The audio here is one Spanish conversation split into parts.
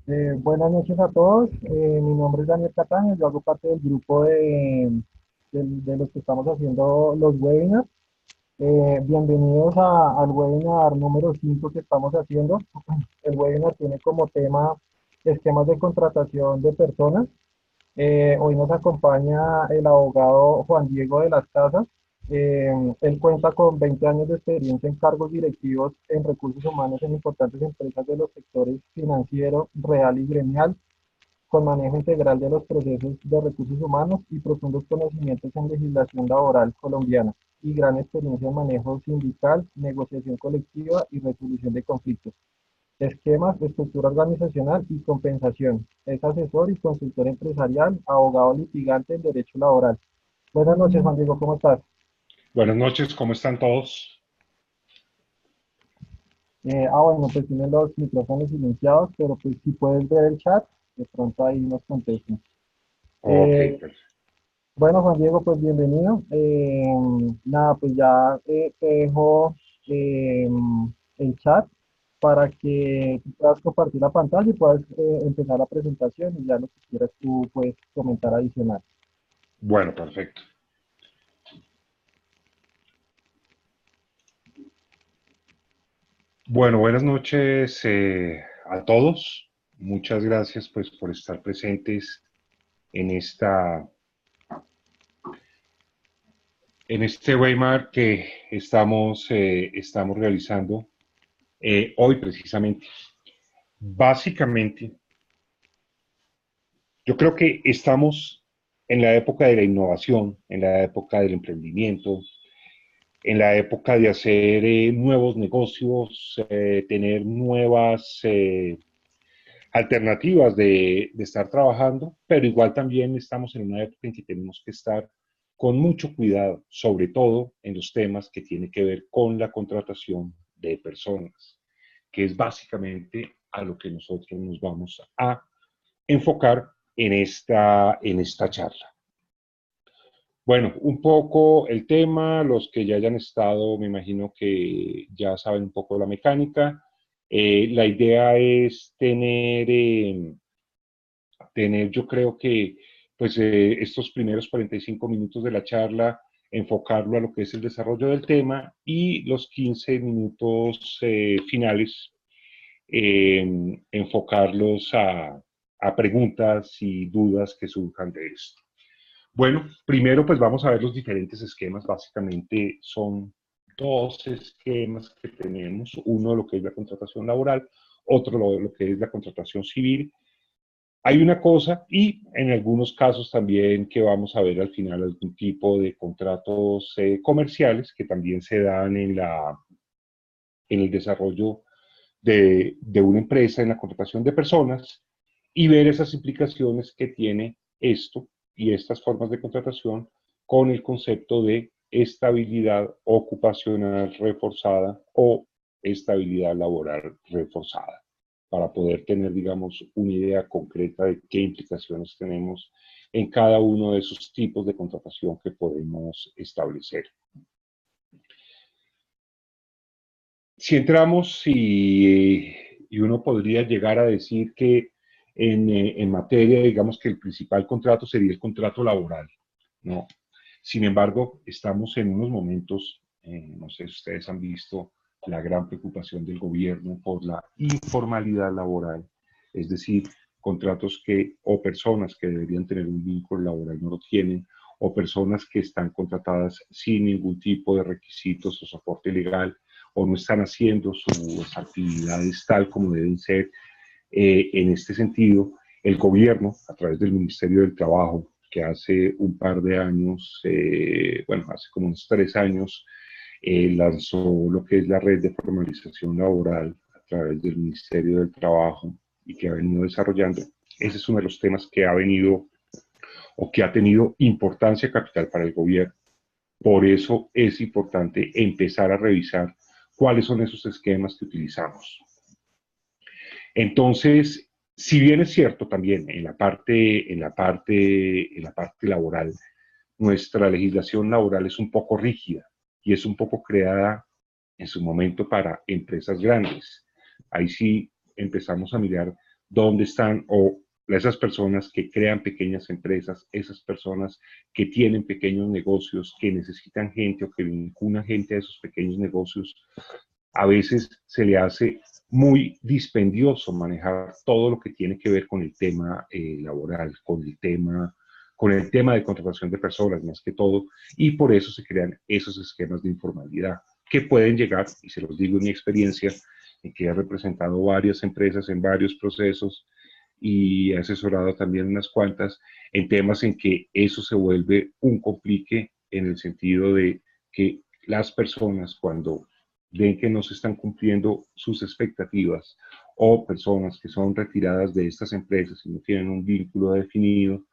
Buenas noches a todos. Mi nombre es Daniel Cataño. Yo hago parte del grupo de los que estamos haciendo los webinars. Bienvenidos al webinar número 5 que estamos haciendo. El webinar tiene como tema esquemas de contratación de personas. Hoy nos acompaña el abogado Juan Diego de las Casas. Él cuenta con 20 años de experiencia en cargos directivos en recursos humanos en importantes empresas de los sectores financiero, real y gremial, con manejo integral de los procesos de recursos humanos y profundos conocimientos en legislación laboral colombiana y gran experiencia en manejo sindical, negociación colectiva y resolución de conflictos, esquemas, estructura organizacional y compensación. Es asesor y consultor empresarial, abogado litigante en derecho laboral. Buenas noches, Juan Diego, ¿cómo estás? Buenas noches, ¿cómo están todos? Bueno, pues tienen los micrófonos silenciados, pero pues si puedes ver el chat, de pronto ahí nos contestan. Ok, Eh, perfecto. bueno, Juan Diego, pues bienvenido. Nada, pues ya te dejo eh, el chat para que tú puedas compartir la pantalla y puedas empezar la presentación y ya lo que quieras tú puedes comentar adicional. Bueno, perfecto. Bueno, buenas noches a todos. Muchas gracias pues por estar presentes en en este webinar que estamos realizando hoy precisamente. Básicamente, yo creo que estamos en la época de la innovación, en la época del emprendimiento, en la época de hacer nuevos negocios, tener nuevas alternativas de estar trabajando, pero igual también estamos en una época en que tenemos que estar con mucho cuidado, sobre todo en los temas que tienen que ver con la contratación de personas, que es básicamente a lo que nosotros nos vamos a enfocar en esta charla. Bueno, un poco el tema, los que ya hayan estado, me imagino que ya saben un poco la mecánica. La idea es tener, yo creo que, pues estos primeros 45 minutos de la charla, enfocarlo a lo que es el desarrollo del tema y los 15 minutos finales, enfocarlos a preguntas y dudas que surjan de esto. Bueno, primero pues vamos a ver los diferentes esquemas. Básicamente son dos esquemas que tenemos. Uno lo que es la contratación laboral, otro lo que es la contratación civil. Hay una cosa y en algunos casos también que vamos a ver al final algún tipo de contratos comerciales que también se dan en el desarrollo de una empresa, en la contratación de personas y ver esas implicaciones que tiene esto y estas formas de contratación con el concepto de estabilidad ocupacional reforzada o estabilidad laboral reforzada, para poder tener, digamos, una idea concreta de qué implicaciones tenemos en cada uno de esos tipos de contratación que podemos establecer. Si entramos y uno podría llegar a decir que en materia, digamos que el principal contrato sería el contrato laboral, ¿no? Sin embargo, estamos en unos momentos, no sé si ustedes han visto la gran preocupación del gobierno por la informalidad laboral, es decir, contratos que o personas que deberían tener un vínculo laboral no lo tienen, o personas que están contratadas sin ningún tipo de requisitos o soporte legal, o no están haciendo sus actividades tal como deben ser. En este sentido, el gobierno, a través del Ministerio del Trabajo, que hace un par de años, bueno, hace como unos 3 años, lanzó lo que es la red de formalización laboral a través del Ministerio del Trabajo y que ha venido desarrollando. Ese es uno de los temas que ha venido o que ha tenido importancia capital para el gobierno. Por eso es importante empezar a revisar cuáles son esos esquemas que utilizamos. Entonces, si bien es cierto también en la parte laboral, nuestra legislación laboral es un poco rígida y es un poco creada en su momento para empresas grandes. Ahí sí empezamos a mirar dónde están o esas personas que crean pequeñas empresas, esas personas que tienen pequeños negocios, que necesitan gente o que vinculan gente a esos pequeños negocios. A veces se le hace muy dispendioso manejar todo lo que tiene que ver con el tema laboral, con el tema de contratación de personas más que todo, y por eso se crean esos esquemas de informalidad que pueden llegar, y se los digo en mi experiencia, en que he representado varias empresas en varios procesos y he asesorado también unas cuantas en temas en que eso se vuelve un complique en el sentido de que las personas cuando ven que no se están cumpliendo sus expectativas o personas que son retiradas de estas empresas y no tienen un vínculo definido,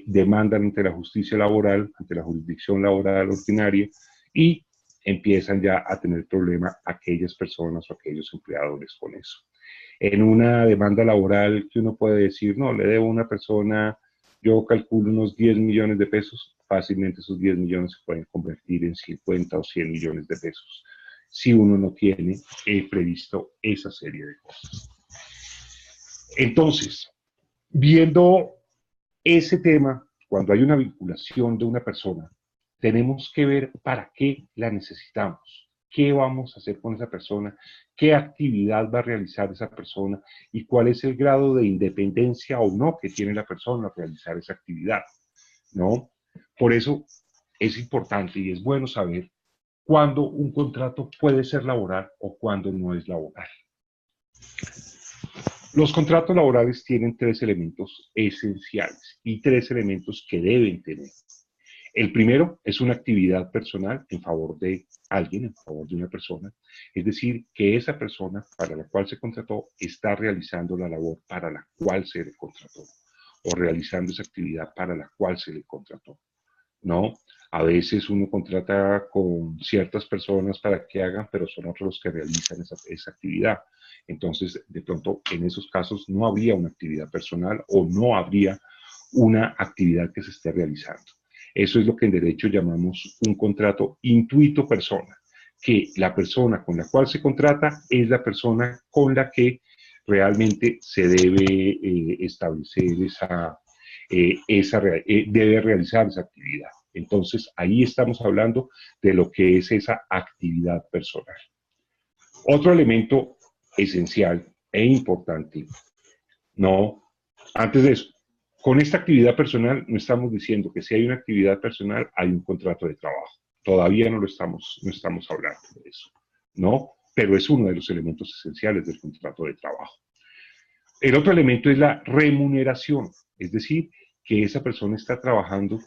demandan ante la justicia laboral, ante la jurisdicción laboral ordinaria y empiezan ya a tener problema aquellas personas o aquellos empleadores con eso. En una demanda laboral que uno puede decir, no, le debo a una persona, yo calculo unos 10 millones de pesos, fácilmente esos 10 millones se pueden convertir en 50 o 100 millones de pesos si uno no tiene previsto esa serie de cosas. Entonces, viendo ese tema, cuando hay una vinculación de una persona, tenemos que ver para qué la necesitamos, qué vamos a hacer con esa persona, qué actividad va a realizar esa persona y cuál es el grado de independencia o no que tiene la persona al realizar esa actividad, ¿no? Por eso es importante y es bueno saber cuándo un contrato puede ser laboral o cuándo no es laboral. Los contratos laborales tienen tres elementos esenciales y tres elementos que deben tener. El primero es una actividad personal en favor de alguien, en favor de una persona, es decir, que esa persona para la cual se contrató está realizando la labor para la cual se le contrató o realizando esa actividad para la cual se le contrató, ¿no? A veces uno contrata con ciertas personas para que hagan, pero son otros los que realizan esa actividad. Entonces, de pronto, en esos casos no habría una actividad personal o no habría una actividad que se esté realizando. Eso es lo que en derecho llamamos un contrato intuito persona, que la persona con la cual se contrata es la persona con la que realmente se debe establecer debe realizar esa actividad. Entonces, ahí estamos hablando de lo que es esa actividad personal. Otro elemento esencial e importante, no, antes de eso, con esta actividad personal no estamos diciendo que si hay una actividad personal hay un contrato de trabajo. Todavía no estamos hablando de eso, ¿no? Pero es uno de los elementos esenciales del contrato de trabajo. El otro elemento es la remuneración, es decir, que esa persona está trabajando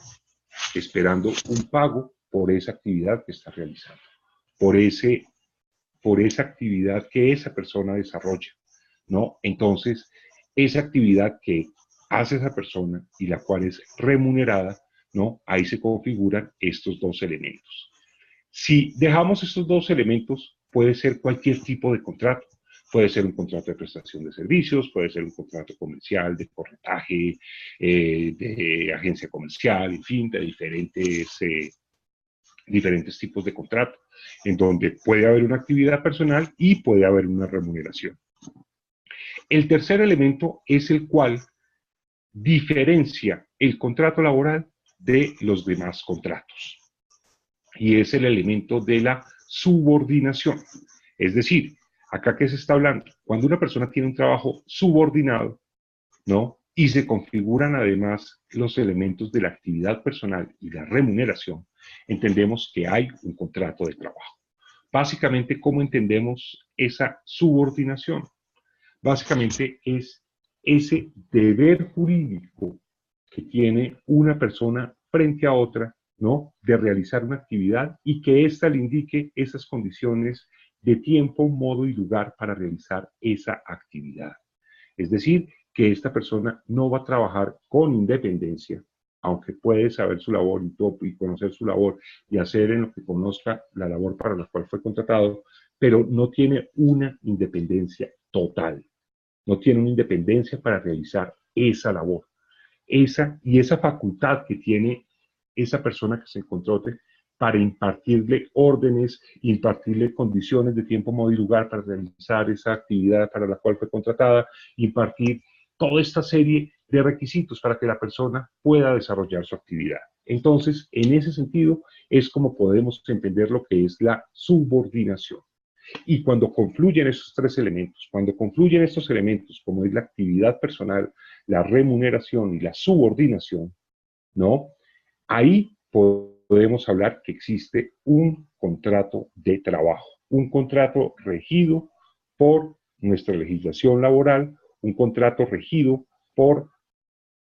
esperando un pago por esa actividad que está realizando, por esa actividad que esa persona desarrolla, ¿no? Entonces, esa actividad que hace esa persona y la cual es remunerada, ¿no? Ahí se configuran estos dos elementos. Si dejamos estos dos elementos, puede ser cualquier tipo de contrato. Puede ser un contrato de prestación de servicios, puede ser un contrato comercial, de corretaje, de agencia comercial, en fin, de diferentes tipos de contrato, en donde puede haber una actividad personal y puede haber una remuneración. El tercer elemento es el cual diferencia el contrato laboral de los demás contratos. Y es el elemento de la subordinación. Es decir, acá que se está hablando, cuando una persona tiene un trabajo subordinado, ¿no? Y se configuran además los elementos de la actividad personal y la remuneración, entendemos que hay un contrato de trabajo. Básicamente, ¿cómo entendemos esa subordinación? Básicamente es ese deber jurídico que tiene una persona frente a otra, ¿no? De realizar una actividad y que ésta le indique esas condiciones de tiempo, modo y lugar para realizar esa actividad. Es decir, que esta persona no va a trabajar con independencia, aunque puede saber su labor y conocer su labor y hacer en lo que conozca la labor para la cual fue contratado, pero no tiene una independencia total, no tiene una independencia para realizar esa labor. Esa facultad que tiene esa persona que se contrate para impartirle órdenes, impartirle condiciones de tiempo, modo y lugar para realizar esa actividad para la cual fue contratada, impartir toda esta serie de requisitos para que la persona pueda desarrollar su actividad. Entonces, en ese sentido, es como podemos entender lo que es la subordinación. Y cuando confluyen esos tres elementos, cuando confluyen estos elementos, como es la actividad personal, la remuneración y la subordinación, ¿no? Ahí podemos hablar que existe un contrato de trabajo, un contrato regido por nuestra legislación laboral, un contrato regido por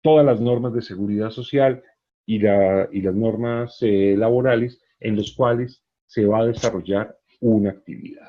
todas las normas de seguridad social y las normas laborales en los cuales se va a desarrollar una actividad.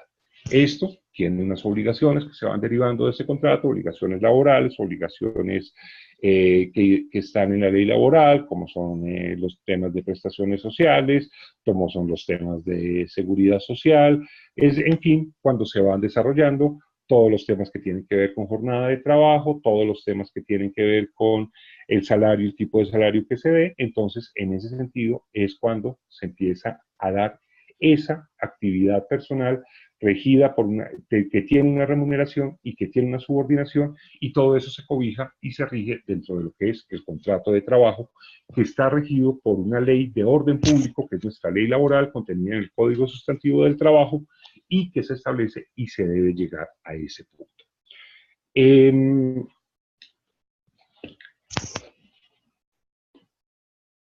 Esto tiene unas obligaciones que se van derivando de ese contrato, obligaciones laborales, obligaciones que están en la ley laboral, como son los temas de prestaciones sociales, como son los temas de seguridad social, en fin, cuando se van desarrollando todos los temas que tienen que ver con jornada de trabajo, todos los temas que tienen que ver con el salario, el tipo de salario que se dé. Entonces, en ese sentido, es cuando se empieza a dar esa actividad personal regida por que tiene una remuneración y que tiene una subordinación, y todo eso se cobija y se rige dentro de lo que es el contrato de trabajo, que está regido por una ley de orden público, que es nuestra ley laboral contenida en el Código Sustantivo del Trabajo, y que se establece y se debe llegar a ese punto.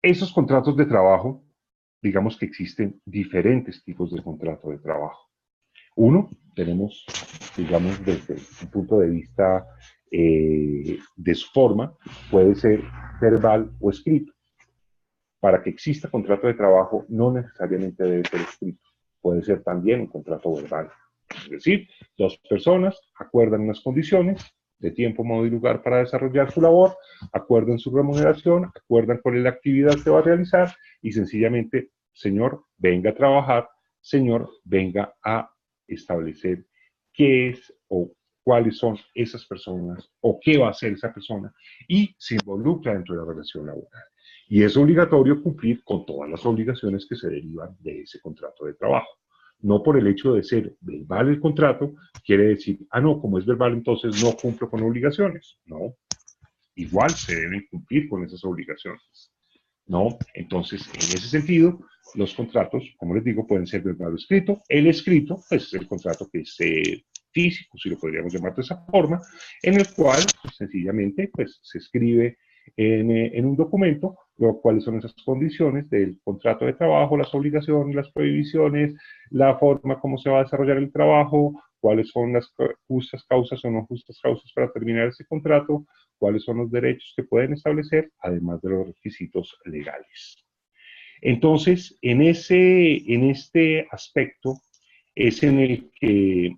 Esos contratos de trabajo, digamos que existen diferentes tipos de contrato de trabajo. Uno, tenemos, digamos, desde un punto de vista de su forma, puede ser verbal o escrito. Para que exista contrato de trabajo, no necesariamente debe ser escrito. Puede ser también un contrato verbal. Es decir, dos personas acuerdan unas condiciones de tiempo, modo y lugar para desarrollar su labor, acuerdan su remuneración, acuerdan cuál es la actividad que va a realizar y sencillamente, señor, venga a trabajar, señor, venga a establecer qué es o cuáles son esas personas o qué va a hacer esa persona y se involucra dentro de la relación laboral. Y es obligatorio cumplir con todas las obligaciones que se derivan de ese contrato de trabajo. No por el hecho de ser verbal el contrato, quiere decir, no, como es verbal, entonces no cumplo con obligaciones. No, igual se deben cumplir con esas obligaciones. ¿No? Entonces, en ese sentido, los contratos, como les digo, pueden ser verbal o escrito. El escrito, pues, es el contrato que es físico, si lo podríamos llamar de esa forma, en el cual, pues, sencillamente, pues, se escribe en un documento cuáles son esas condiciones del contrato de trabajo, las obligaciones, las prohibiciones, la forma como se va a desarrollar el trabajo, cuáles son las justas causas o no justas causas para terminar ese contrato, cuáles son los derechos que pueden establecer, además de los requisitos legales. Entonces, en este aspecto es en el que,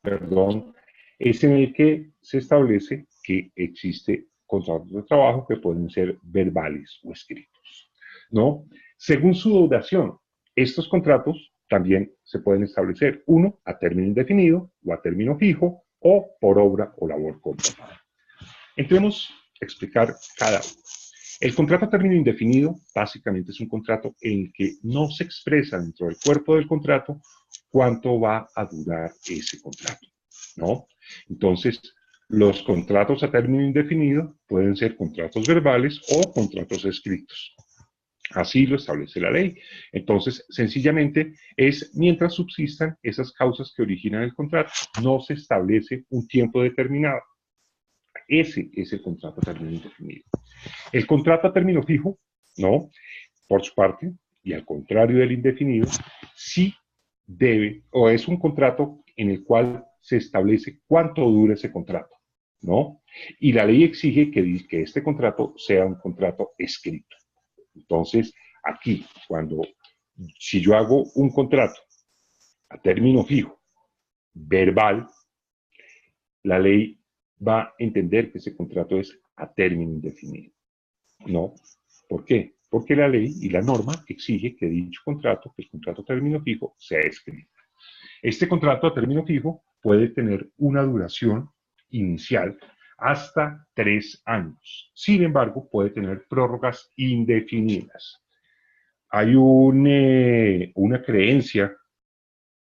perdón, es en el que se establece que existe contratos de trabajo que pueden ser verbales o escritos, ¿no? Según su duración, estos contratos también se pueden establecer, uno, a término indefinido o a término fijo, o por obra o labor contratada. Entremos a explicar cada uno. El contrato a término indefinido básicamente es un contrato en el que no se expresa dentro del cuerpo del contrato cuánto va a durar ese contrato, ¿no? Entonces, los contratos a término indefinido pueden ser contratos verbales o contratos escritos. Así lo establece la ley. Entonces, sencillamente es mientras subsistan esas causas que originan el contrato, no se establece un tiempo determinado. Ese es el contrato a término indefinido. El contrato a término fijo, no, por su parte, y al contrario del indefinido, sí debe, o es un contrato en el cual se establece cuánto dura ese contrato, ¿no? Y la ley exige que este contrato sea un contrato escrito. Entonces, aquí, si yo hago un contrato a término fijo, verbal, la ley va a entender que ese contrato es a término indefinido. No. ¿Por qué? Porque la ley y la norma exige que dicho contrato, que el contrato a término fijo, sea escrito. Este contrato a término fijo puede tener una duración inicial hasta 3 años. Sin embargo, puede tener prórrogas indefinidas. hay una creencia,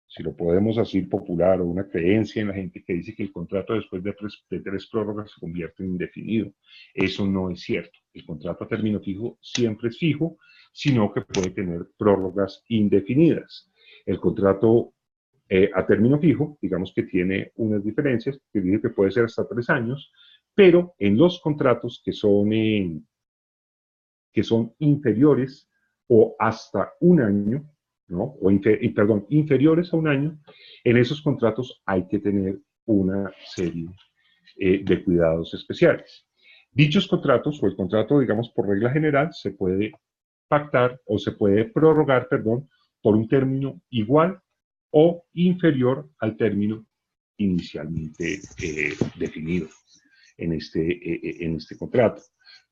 si lo podemos decir popular, o una creencia en la gente que dice que el contrato después de tres prórrogas se convierte en indefinido. Eso no es cierto. El contrato a término fijo siempre es fijo, sino que puede tener prórrogas indefinidas. El contrato a término fijo, digamos que tiene unas diferencias, que dice que puede ser hasta 3 años, pero en los contratos que son inferiores o hasta un año, ¿no? Perdón, inferiores a un año, en esos contratos hay que tener una serie de cuidados especiales. Dichos contratos, o el contrato, digamos, por regla general, se puede pactar o se puede prorrogar, perdón, por un término igual o inferior al término inicialmente definido en este contrato.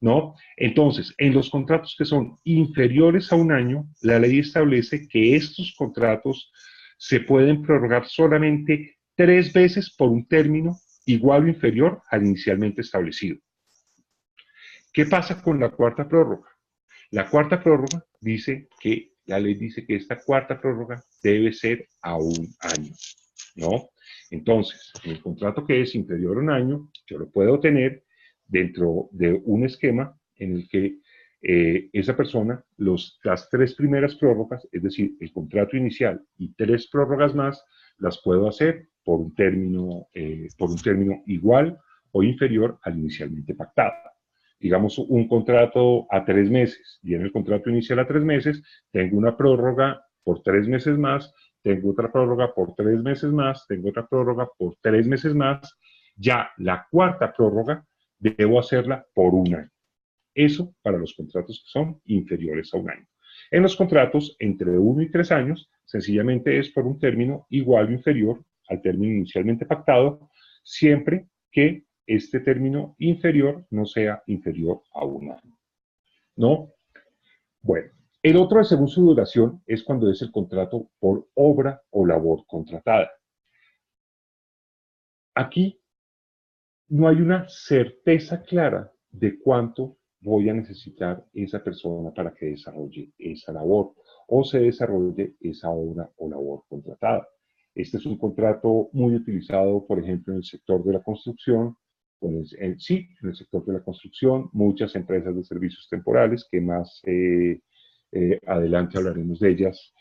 ¿No? Entonces, en los contratos que son inferiores a un año, la ley establece que estos contratos se pueden prorrogar solamente 3 veces por un término igual o inferior al inicialmente establecido. ¿Qué pasa con la cuarta prórroga? La cuarta prórroga dice que, la ley dice que esta cuarta prórroga debe ser a un año, ¿no? Entonces, en el contrato que es inferior a un año, yo lo puedo tener dentro de un esquema en el que esa persona, las 3 primeras prórrogas, es decir, el contrato inicial y 3 prórrogas más, las puedo hacer por un término igual o inferior al inicialmente pactado. Digamos, un contrato a 3 meses, y en el contrato inicial a 3 meses, tengo una prórroga por 3 meses más, tengo otra prórroga por 3 meses más, tengo otra prórroga por 3 meses más, ya la cuarta prórroga debo hacerla por un año. Eso para los contratos que son inferiores a un año. En los contratos entre 1 y 3 años, sencillamente es por un término igual o inferior al término inicialmente pactado, siempre que este término inferior no sea inferior a un año. ¿No? Bueno, el otro de según su duración es cuando es el contrato por obra o labor contratada. Aquí no hay una certeza clara de cuánto voy a necesitar esa persona para que desarrolle esa labor o se desarrolle esa obra o labor contratada. Este es un contrato muy utilizado, por ejemplo, en el sector de la construcción. Pues, sí, en el sector de la construcción, muchas empresas de servicios temporales, que más adelante hablaremos de ellas,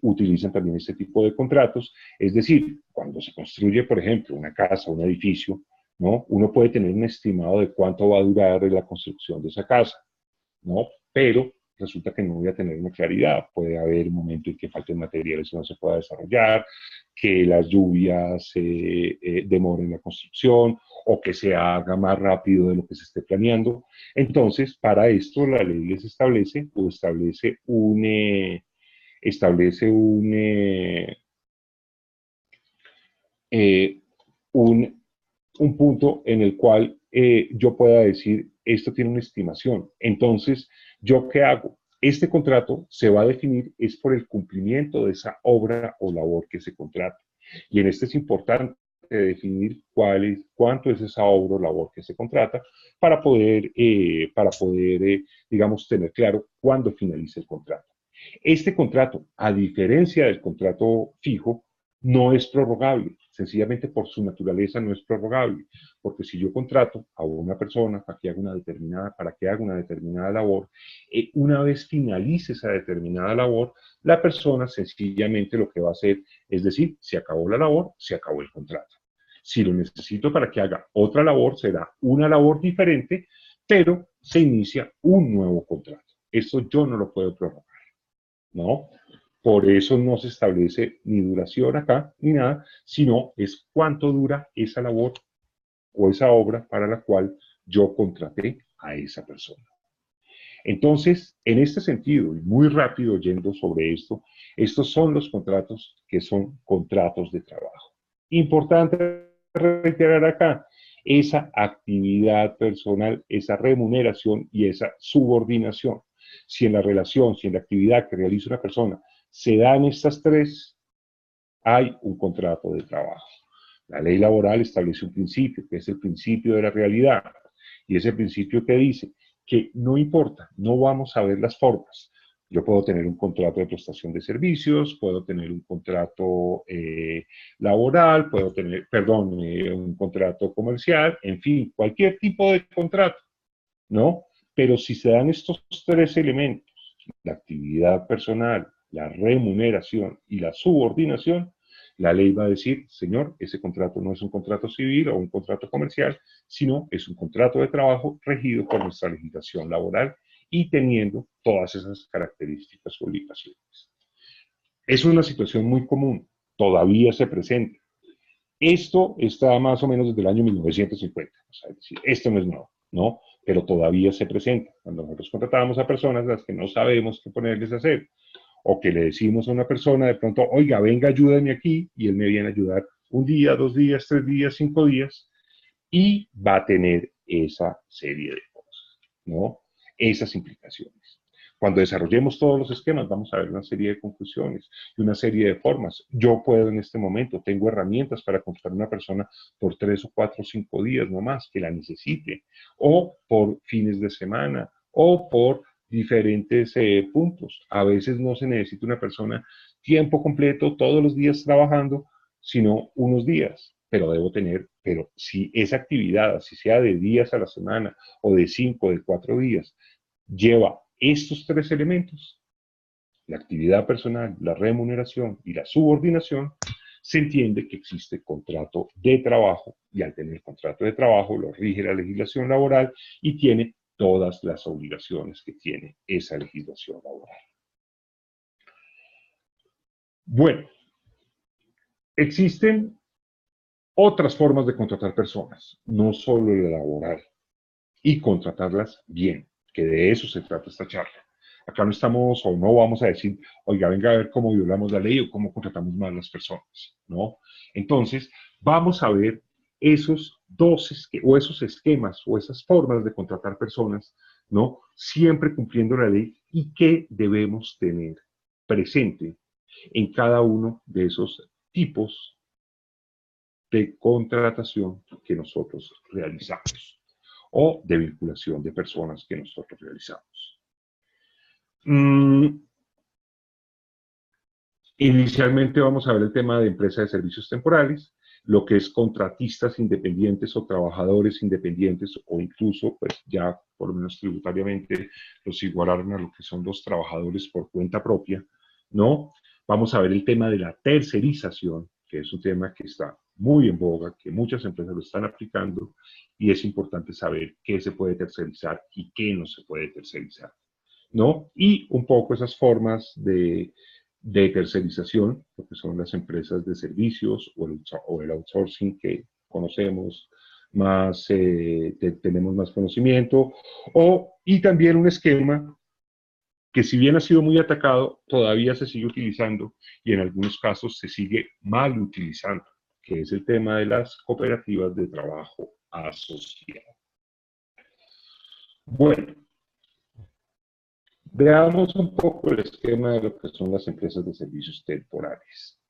utilizan también este tipo de contratos. Es decir, cuando se construye, por ejemplo, una casa, un edificio, ¿no? Uno puede tener un estimado de cuánto va a durar la construcción de esa casa, ¿no? Pero resulta que no voy a tener una claridad. Puede haber un momento en que falten materiales y no se pueda desarrollar, que las lluvias demoren la construcción o que se haga más rápido de lo que se esté planeando. Entonces, para esto la ley les establece o establece eh, un, un punto en el cual yo pueda decir, esto tiene una estimación. Entonces, ¿yo qué hago? Este contrato se va a definir es por el cumplimiento de esa obra o labor que se contrata. Y en este es importante definir cuánto es esa obra o labor que se contrata para poder digamos, tener claro cuándo finaliza el contrato. Este contrato, a diferencia del contrato fijo, no es prorrogable, sencillamente por su naturaleza no es prorrogable, porque si yo contrato a una persona para que haga una determinada labor, una vez finalice esa determinada labor, la persona sencillamente lo que va a hacer es decir, se acabó la labor, se acabó el contrato. Si lo necesito para que haga otra labor, será una labor diferente, pero se inicia un nuevo contrato. Eso yo no lo puedo prorrogar, ¿no? Por eso no se establece ni duración acá, ni nada, sino es cuánto dura esa labor o esa obra para la cual yo contraté a esa persona. Entonces, en este sentido, y muy rápido yendo sobre esto, estos son los contratos que son contratos de trabajo. Importante reiterar acá, esa actividad personal, esa remuneración y esa subordinación. Si en la relación, si en la actividad que realiza una persona se dan estas tres, hay un contrato de trabajo. La ley laboral establece un principio, que es el principio de la realidad, y ese principio que dice que no importa, no vamos a ver las formas, Yo puedo tener un contrato de prestación de servicios, puedo tener un contrato laboral, puedo tener, perdón, un contrato comercial, en fin, cualquier tipo de contrato, ¿no? Pero si se dan estos tres elementos, la actividad personal, la remuneración y la subordinación, la ley va a decir, señor, ese contrato no es un contrato civil o un contrato comercial, sino es un contrato de trabajo regido por nuestra legislación laboral y teniendo todas esas características o obligaciones. Es una situación muy común, todavía se presenta. Esto está más o menos desde el año 1950, o sea, es decir, esto no es nuevo, ¿no? Pero todavía se presenta. Cuando nosotros contratamos a personas a las que no sabemos qué ponerles a hacer, o que le decimos a una persona de pronto, oiga, venga, ayúdame aquí, y él me viene a ayudar un día, 2 días, 3 días, 5 días, y va a tener esa serie de cosas, ¿no? Esas implicaciones. Cuando desarrollemos todos los esquemas, vamos a ver una serie de conclusiones y una serie de formas. Yo puedo en este momento, tengo herramientas para contratar a una persona por 3 o 4 o 5 días no más que la necesite, o por fines de semana, o por diferentes puntos. A veces no se necesita una persona tiempo completo, todos los días trabajando, sino unos días. Pero si esa actividad, si sea de días a la semana, o de 5, de 4 días, lleva estos tres elementos, la actividad personal, la remuneración y la subordinación, se entiende que existe contrato de trabajo y al tener contrato de trabajo lo rige la legislación laboral y tiene todas las obligaciones que tiene esa legislación laboral. Bueno, existen otras formas de contratar personas, no solo la laboral, y contratarlas bien, que de eso se trata esta charla. Acá no estamos o no vamos a decir, oiga, venga a ver cómo violamos la ley o cómo contratamos mal a las personas, ¿no? Entonces, vamos a ver esos esquemas o esas formas de contratar personas, ¿no? Siempre cumpliendo la ley y que debemos tener presente en cada uno de esos tipos de contratación que nosotros realizamos o de vinculación de personas que nosotros realizamos. Inicialmente vamos a ver el tema de empresa de servicios temporales, lo que es contratistas independientes o trabajadores independientes o incluso, pues ya por lo menos tributariamente los igualaron a lo que son los trabajadores por cuenta propia, ¿no? Vamos a ver el tema de la tercerización, que es un tema que está muy en boga, que muchas empresas lo están aplicando y es importante saber qué se puede tercerizar y qué no se puede tercerizar, ¿no? Y un poco esas formas de tercerización, lo que son las empresas de servicios o el outsourcing que conocemos más, tenemos más conocimiento, y también un esquema que si bien ha sido muy atacado, todavía se sigue utilizando y en algunos casos se sigue mal utilizando, que es el tema de las cooperativas de trabajo asociado. Bueno, veamos un poco el esquema de lo que son las empresas de servicios temporales.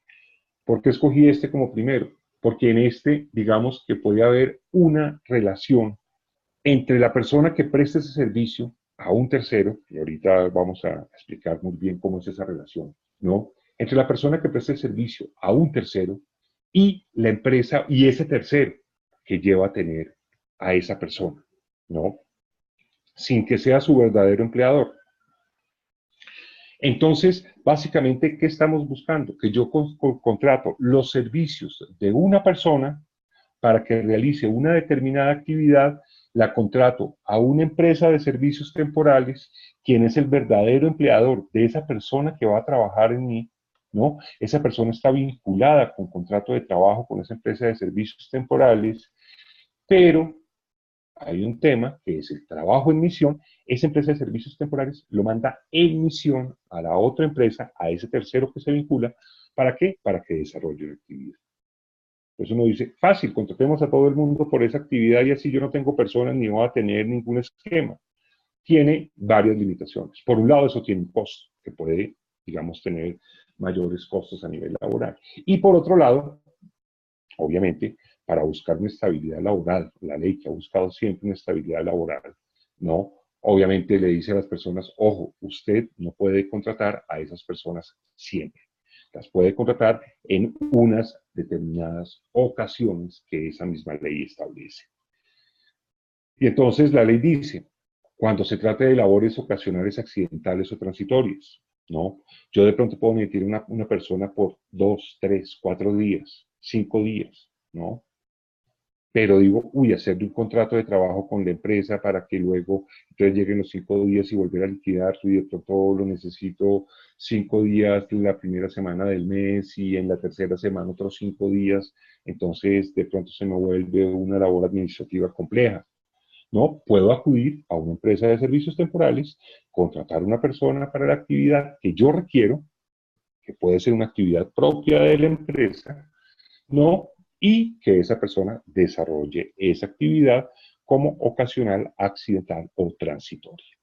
¿Por qué escogí este como primero? Porque en este, digamos que puede haber una relación entre la persona que presta ese servicio a un tercero, y ahorita vamos a explicar muy bien cómo es esa relación, ¿no? Entre la persona que presta el servicio a un tercero y la empresa y ese tercero que lleva a tener a esa persona, ¿no? Sin que sea su verdadero empleador. Entonces, básicamente, ¿qué estamos buscando? Que yo contrato los servicios de una persona para que realice una determinada actividad, la contrato a una empresa de servicios temporales, quien es el verdadero empleador de esa persona que va a trabajar en mí, ¿no? Esa persona está vinculada con contrato de trabajo con esa empresa de servicios temporales, pero hay un tema que es el trabajo en misión. Esa empresa de servicios temporales lo manda en misión a la otra empresa, a ese tercero que se vincula. ¿Para qué? Para que desarrolle la actividad. Pues uno dice, fácil, contratemos a todo el mundo por esa actividad y así yo no tengo personas ni voy a tener ningún esquema. Tiene varias limitaciones. Por un lado, eso tiene un costo, que puede, digamos, tener mayores costos a nivel laboral. Y por otro lado, obviamente, para buscar una estabilidad laboral, la ley que ha buscado siempre una estabilidad laboral, ¿no? Obviamente le dice a las personas, ojo, usted no puede contratar a esas personas siempre. Las puede contratar en unas determinadas ocasiones que esa misma ley establece. Y entonces la ley dice, cuando se trate de labores ocasionales, accidentales o transitorias, ¿no? Yo de pronto puedo meter una persona por 2, 3, 4 días, 5 días, ¿no? Pero digo, uy, hacerle un contrato de trabajo con la empresa para que luego entonces lleguen los 5 días y volver a liquidar, y de pronto lo necesito 5 días en la primera semana del mes y en la tercera semana otros 5 días, entonces de pronto se me vuelve una labor administrativa compleja. No, puedo acudir a una empresa de servicios temporales, contratar a una persona para la actividad que yo requiero, que puede ser una actividad propia de la empresa, ¿no? Y que esa persona desarrolle esa actividad como ocasional, accidental o transitoria,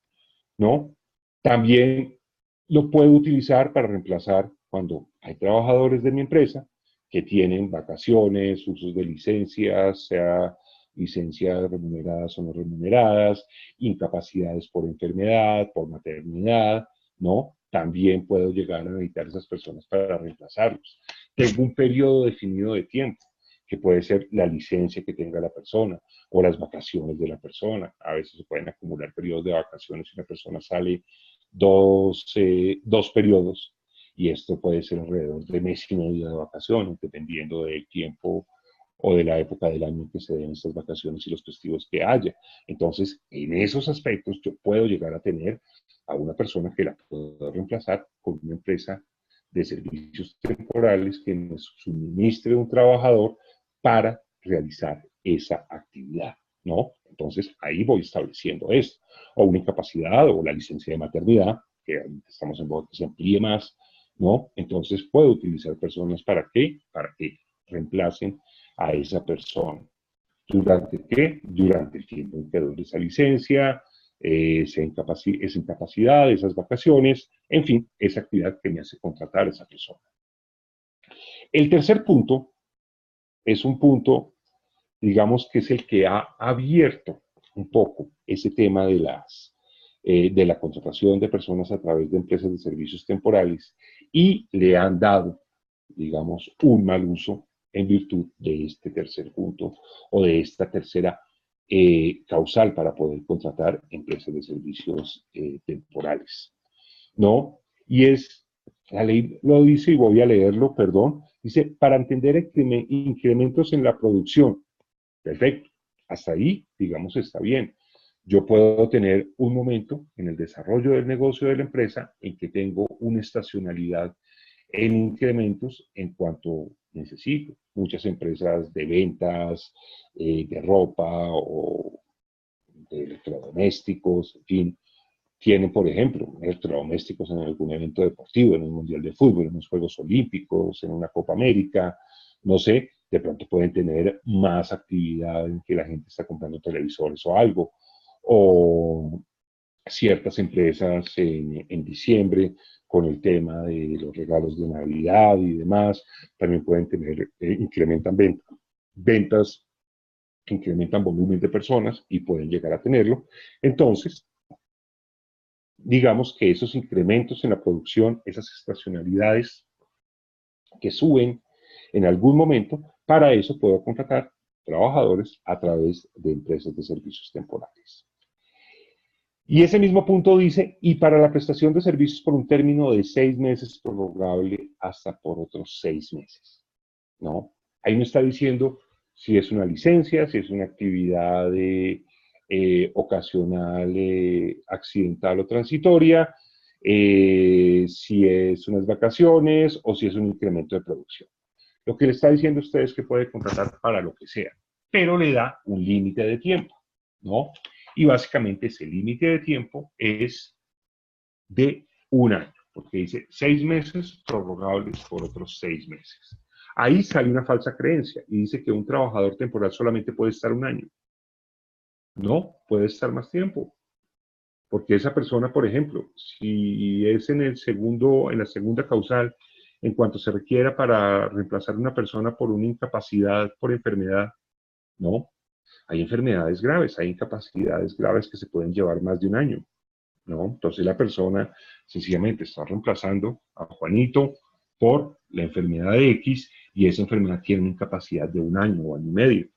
¿no? También lo puedo utilizar para reemplazar cuando hay trabajadores de mi empresa que tienen vacaciones, usos de licencias, sea licencias remuneradas o no remuneradas, incapacidades por enfermedad, por maternidad, ¿no? También puedo llegar a necesitar esas personas para reemplazarlos. Tengo un periodo definido de tiempo, que puede ser la licencia que tenga la persona o las vacaciones de la persona. A veces se pueden acumular periodos de vacaciones si una persona sale dos periodos, y esto puede ser alrededor de mes y medio de vacaciones, dependiendo del tiempo o de la época del año en que se den estas vacaciones y los festivos que haya. Entonces, en esos aspectos, yo puedo llegar a tener a una persona que la puedo reemplazar con una empresa de servicios temporales que nos suministre un trabajador para realizar esa actividad, ¿no? Entonces, ahí voy estableciendo esto. O una incapacidad o la licencia de maternidad, que estamos en boca que se amplíe más, ¿no? Entonces, puedo utilizar personas para qué? Para que reemplacen a esa persona. ¿Durante qué? Durante el tiempo en que dure esa licencia, esa incapacidad, esas vacaciones, en fin, esa actividad que me hace contratar a esa persona. El tercer punto es un punto, digamos, que es el que ha abierto un poco ese tema de la contratación de personas a través de empresas de servicios temporales y le han dado, digamos, un mal uso en virtud de este tercer punto o de esta tercera causal para poder contratar empresas de servicios temporales, ¿no? Y es, la ley lo dice y voy a leerlo, perdón, dice, para entender incrementos en la producción. Perfecto, hasta ahí, digamos, está bien. Yo puedo tener un momento en el desarrollo del negocio de la empresa en que tengo una estacionalidad en incrementos en cuanto necesito. Muchas empresas de ventas, de ropa o de electrodomésticos, en fin, tienen, por ejemplo, electrodomésticos en algún evento deportivo, en un mundial de fútbol, en los Juegos Olímpicos, en una Copa América, no sé, de pronto pueden tener más actividad en que la gente está comprando televisores o algo, o ciertas empresas en diciembre con el tema de los regalos de Navidad y demás, también pueden tener, incrementan ventas que incrementan volumen de personas y pueden llegar a tenerlo. Entonces, digamos que esos incrementos en la producción, esas estacionalidades que suben en algún momento, para eso puedo contratar trabajadores a través de empresas de servicios temporales. Y ese mismo punto dice, y para la prestación de servicios por un término de 6 meses prorrogable hasta por otros 6 meses, ¿no? Ahí me está diciendo si es una licencia, si es una actividad ocasional, accidental o transitoria, si es unas vacaciones o si es un incremento de producción. Lo que le está diciendo a usted es que puede contratar para lo que sea, pero le da un límite de tiempo, ¿no? Y básicamente ese límite de tiempo es de un año, porque dice 6 meses prorrogables por otros 6 meses. Ahí sale una falsa creencia y dice que un trabajador temporal solamente puede estar un año. No, puede estar más tiempo. Porque esa persona, por ejemplo, si es en la segunda causal, en cuanto se requiera para reemplazar a una persona por una incapacidad por enfermedad, no. hay enfermedades graves, hay incapacidades graves que se pueden llevar más de un año, ¿no? Entonces la persona sencillamente está reemplazando a Juanito por la enfermedad de X y esa enfermedad tiene una incapacidad de un año o año y medio.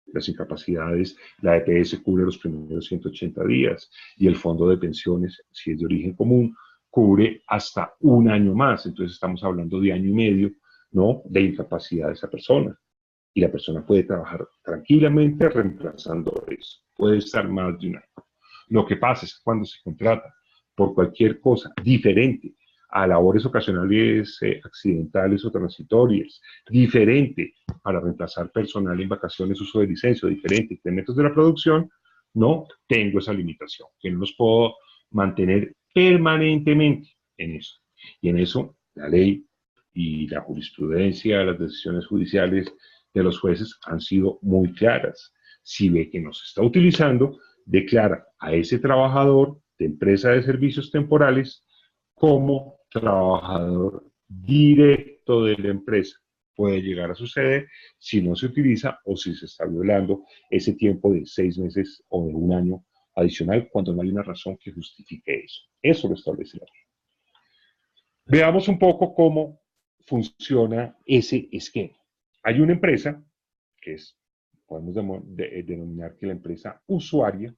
Las incapacidades, la EPS cubre los primeros 180 días y el fondo de pensiones, si es de origen común, cubre hasta un año más. Entonces estamos hablando de año y medio, ¿no?, de incapacidad de esa persona. Y la persona puede trabajar tranquilamente reemplazando eso. Puede estar más de un año. Lo que pasa es que cuando se contrata por cualquier cosa diferente a labores ocasionales, accidentales o transitorias, diferente para reemplazar personal en vacaciones, uso de licencia, diferente incrementos de la producción, no tengo esa limitación, que no los puedo mantener permanentemente en eso. Y en eso la ley y la jurisprudencia, las decisiones judiciales de los jueces han sido muy claras. Si ve que no se está utilizando, declara a ese trabajador de empresa de servicios temporales como trabajador directo de la empresa. Puede llegar a suceder si no se utiliza o si se está violando ese tiempo de 6 meses o de un año adicional cuando no hay una razón que justifique eso. Eso lo establece la ley. Veamos un poco cómo funciona ese esquema. Hay una empresa que es, podemos denominar que la empresa usuaria,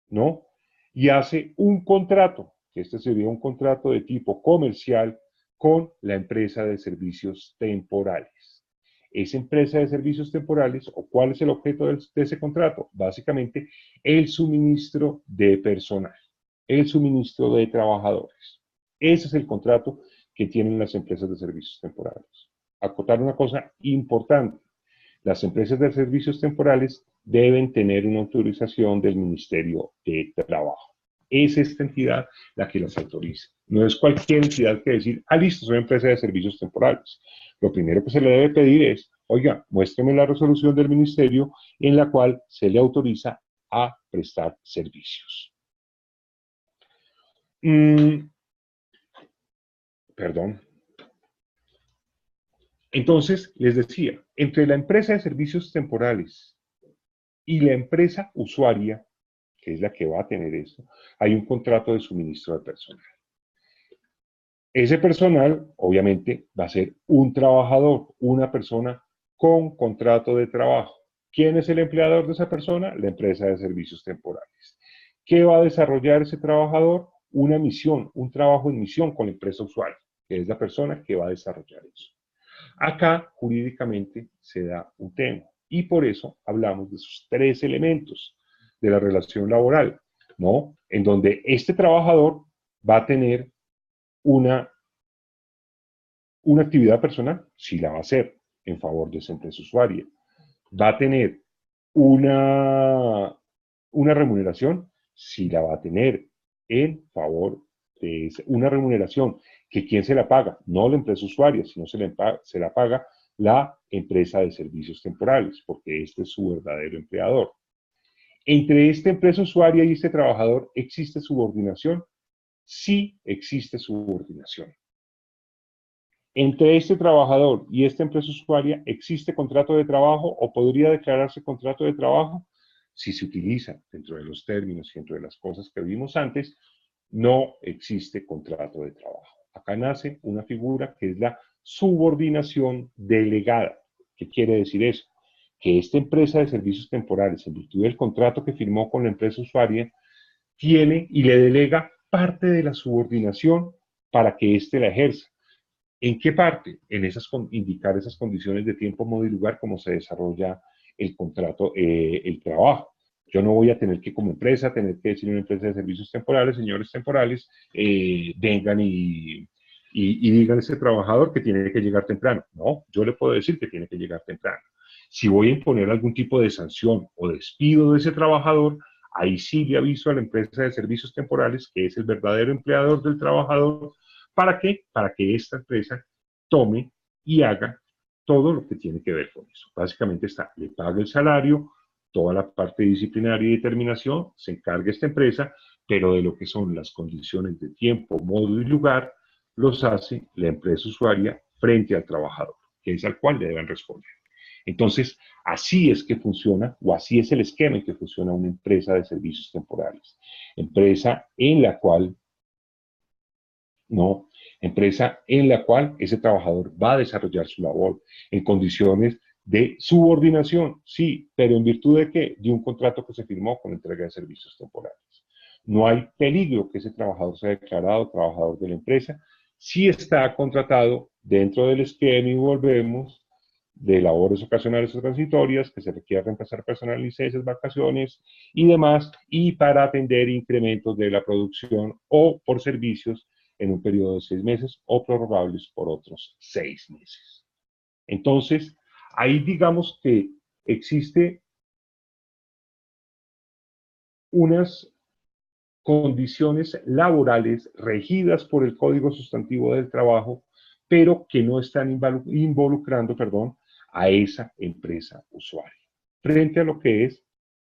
¿no? Y hace un contrato, que este sería un contrato de tipo comercial con la empresa de servicios temporales. Esa empresa de servicios temporales, ¿o cuál es el objeto de ese contrato? Básicamente, el suministro de personal, el suministro de trabajadores. Ese es el contrato que tienen las empresas de servicios temporales. Acotar una cosa importante. Las empresas de servicios temporales deben tener una autorización del Ministerio de Trabajo. Es esta entidad la que las autoriza. No es cualquier entidad que decir, listo, soy empresa de servicios temporales. Lo primero que se le debe pedir es, oiga, muéstrame la resolución del ministerio en la cual se le autoriza a prestar servicios. Perdón. Entonces, les decía, entre la empresa de servicios temporales y la empresa usuaria, que es la que va a tener esto, hay un contrato de suministro de personal. Ese personal, obviamente, va a ser un trabajador, una persona con contrato de trabajo. ¿Quién es el empleador de esa persona? La empresa de servicios temporales. ¿Qué va a desarrollar ese trabajador? Una misión, un trabajo en misión con la empresa usuaria, que es la persona que va a desarrollar eso. Acá, jurídicamente, se da un tema. Y por eso hablamos de esos 3 elementos de la relación laboral, ¿no? En donde este trabajador va a tener una actividad personal, si la va a hacer en favor de esa empresa usuaria. Va a tener una remuneración, si la va a tener en favor de una remuneración, que ¿quién se la paga? No la empresa usuaria, sino se la paga la empresa de servicios temporales, porque este es su verdadero empleador. Entre esta empresa usuaria y este trabajador, ¿existe subordinación? Sí existe subordinación. Entre este trabajador y esta empresa usuaria, ¿existe contrato de trabajo o podría declararse contrato de trabajo? Si se utiliza dentro de los términos y dentro de las cosas que vimos antes, no existe contrato de trabajo. Acá nace una figura que es la subordinación delegada. ¿Qué quiere decir eso? Que esta empresa de servicios temporales, en virtud del contrato que firmó con la empresa usuaria, tiene y le delega parte de la subordinación para que éste la ejerza. ¿En qué parte? En indicar esas condiciones de tiempo, modo y lugar, como se desarrolla el contrato, el trabajo. Yo no voy a tener que, como empresa, tener que decir a una empresa de servicios temporales, señores temporales, vengan y digan a ese trabajador que tiene que llegar temprano. No, yo le puedo decir que tiene que llegar temprano. Si voy a imponer algún tipo de sanción o despido de ese trabajador, ahí sí le aviso a la empresa de servicios temporales, que es el verdadero empleador del trabajador. ¿Para qué? Para que esta empresa tome y haga todo lo que tiene que ver con eso. Básicamente le paga el salario, toda la parte disciplinaria y determinación se encarga esta empresa, pero de lo que son las condiciones de tiempo, modo y lugar, los hace la empresa usuaria frente al trabajador, que es al cual le deben responder. Entonces, así es que funciona, o así es el esquema en que funciona una empresa de servicios temporales. Empresa en la cual, no, empresa en la cual ese trabajador va a desarrollar su labor en condiciones de subordinación, sí, pero ¿en virtud de qué? De un contrato que se firmó con entrega de servicios temporales. No hay peligro que ese trabajador sea declarado trabajador de la empresa si está contratado dentro del esquema y volvemos de labores ocasionales o transitorias que se requiere reemplazar personal, licencias, vacaciones y demás, y para atender incrementos de la producción o por servicios en un periodo de 6 meses o prorrogables por otros 6 meses. Entonces, ahí digamos que existe unas condiciones laborales regidas por el Código Sustantivo del Trabajo, pero que no están involucrando, a esa empresa usuaria, frente a lo que es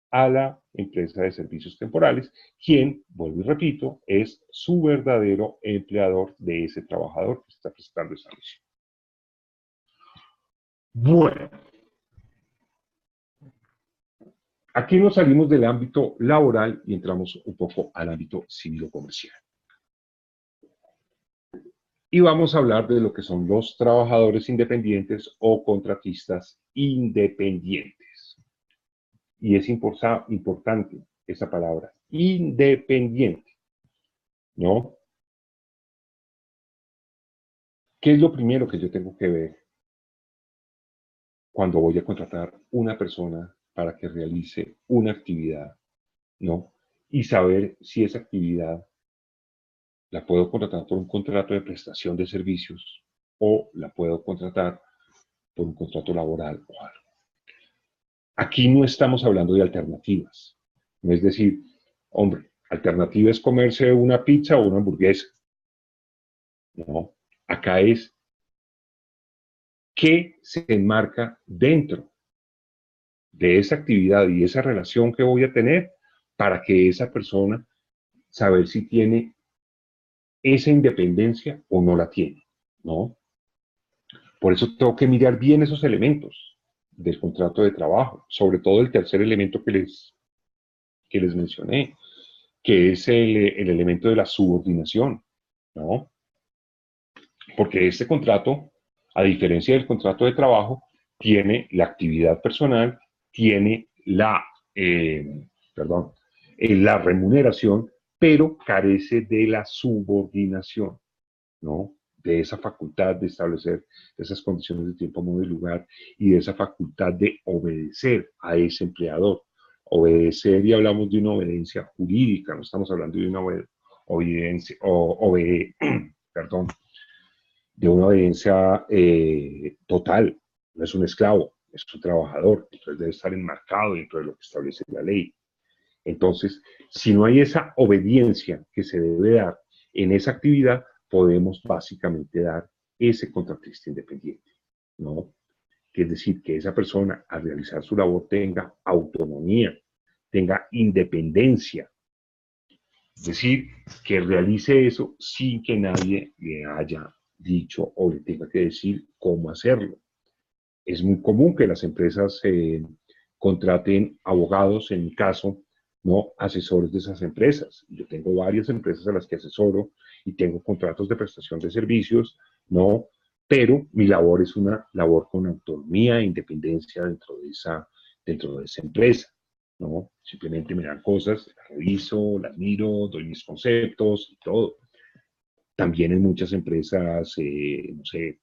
a la empresa de servicios temporales, quien, vuelvo y repito, es su verdadero empleador de ese trabajador que está prestando esa misión. Bueno, aquí nos salimos del ámbito laboral y entramos un poco al ámbito civil-comercial. Y vamos a hablar de lo que son los trabajadores independientes o contratistas independientes. Y es importante esa palabra, independiente, ¿no? ¿Qué es lo primero que yo tengo que ver cuando voy a contratar una persona para que realice una actividad, ¿no? Y saber si esa actividad la puedo contratar por un contrato de prestación de servicios o la puedo contratar por un contrato laboral o algo. Aquí no estamos hablando de alternativas. No es decir, hombre, alternativa es comerse una pizza o una hamburguesa. No, acá es qué se enmarca dentro de esa actividad y esa relación que voy a tener para que esa persona saber si tiene esa independencia o no la tiene, ¿no? Por eso tengo que mirar bien esos elementos del contrato de trabajo, sobre todo el tercer elemento que les mencioné, que es el elemento de la subordinación, ¿no? Porque este contrato, a diferencia del contrato de trabajo, tiene la actividad personal, tiene perdón, la remuneración, pero carece de la subordinación, ¿no? De esa facultad de establecer esas condiciones de tiempo, modo y lugar y de esa facultad de obedecer a ese empleador. Obedecer, y hablamos de una obediencia jurídica, no estamos hablando de una obediencia, perdón, de una obediencia total. No es un esclavo, es un trabajador, entonces debe estar enmarcado dentro de lo que establece la ley. Entonces, si no hay esa obediencia que se debe dar en esa actividad, podemos básicamente dar ese contratista independiente, ¿no? Es decir, que esa persona al realizar su labor tenga autonomía, tenga independencia, es decir, que realice eso sin que nadie le haya dicho o le tenga que decir cómo hacerlo. Es muy común que las empresas contraten abogados, en mi caso, ¿no? Asesores de esas empresas. Yo tengo varias empresas a las que asesoro y tengo contratos de prestación de servicios, ¿no? Pero mi labor es una labor con autonomía e independencia dentro de esa empresa, ¿no? Simplemente me dan cosas, las reviso, las miro, doy mis conceptos y todo. También en muchas empresas, no sé,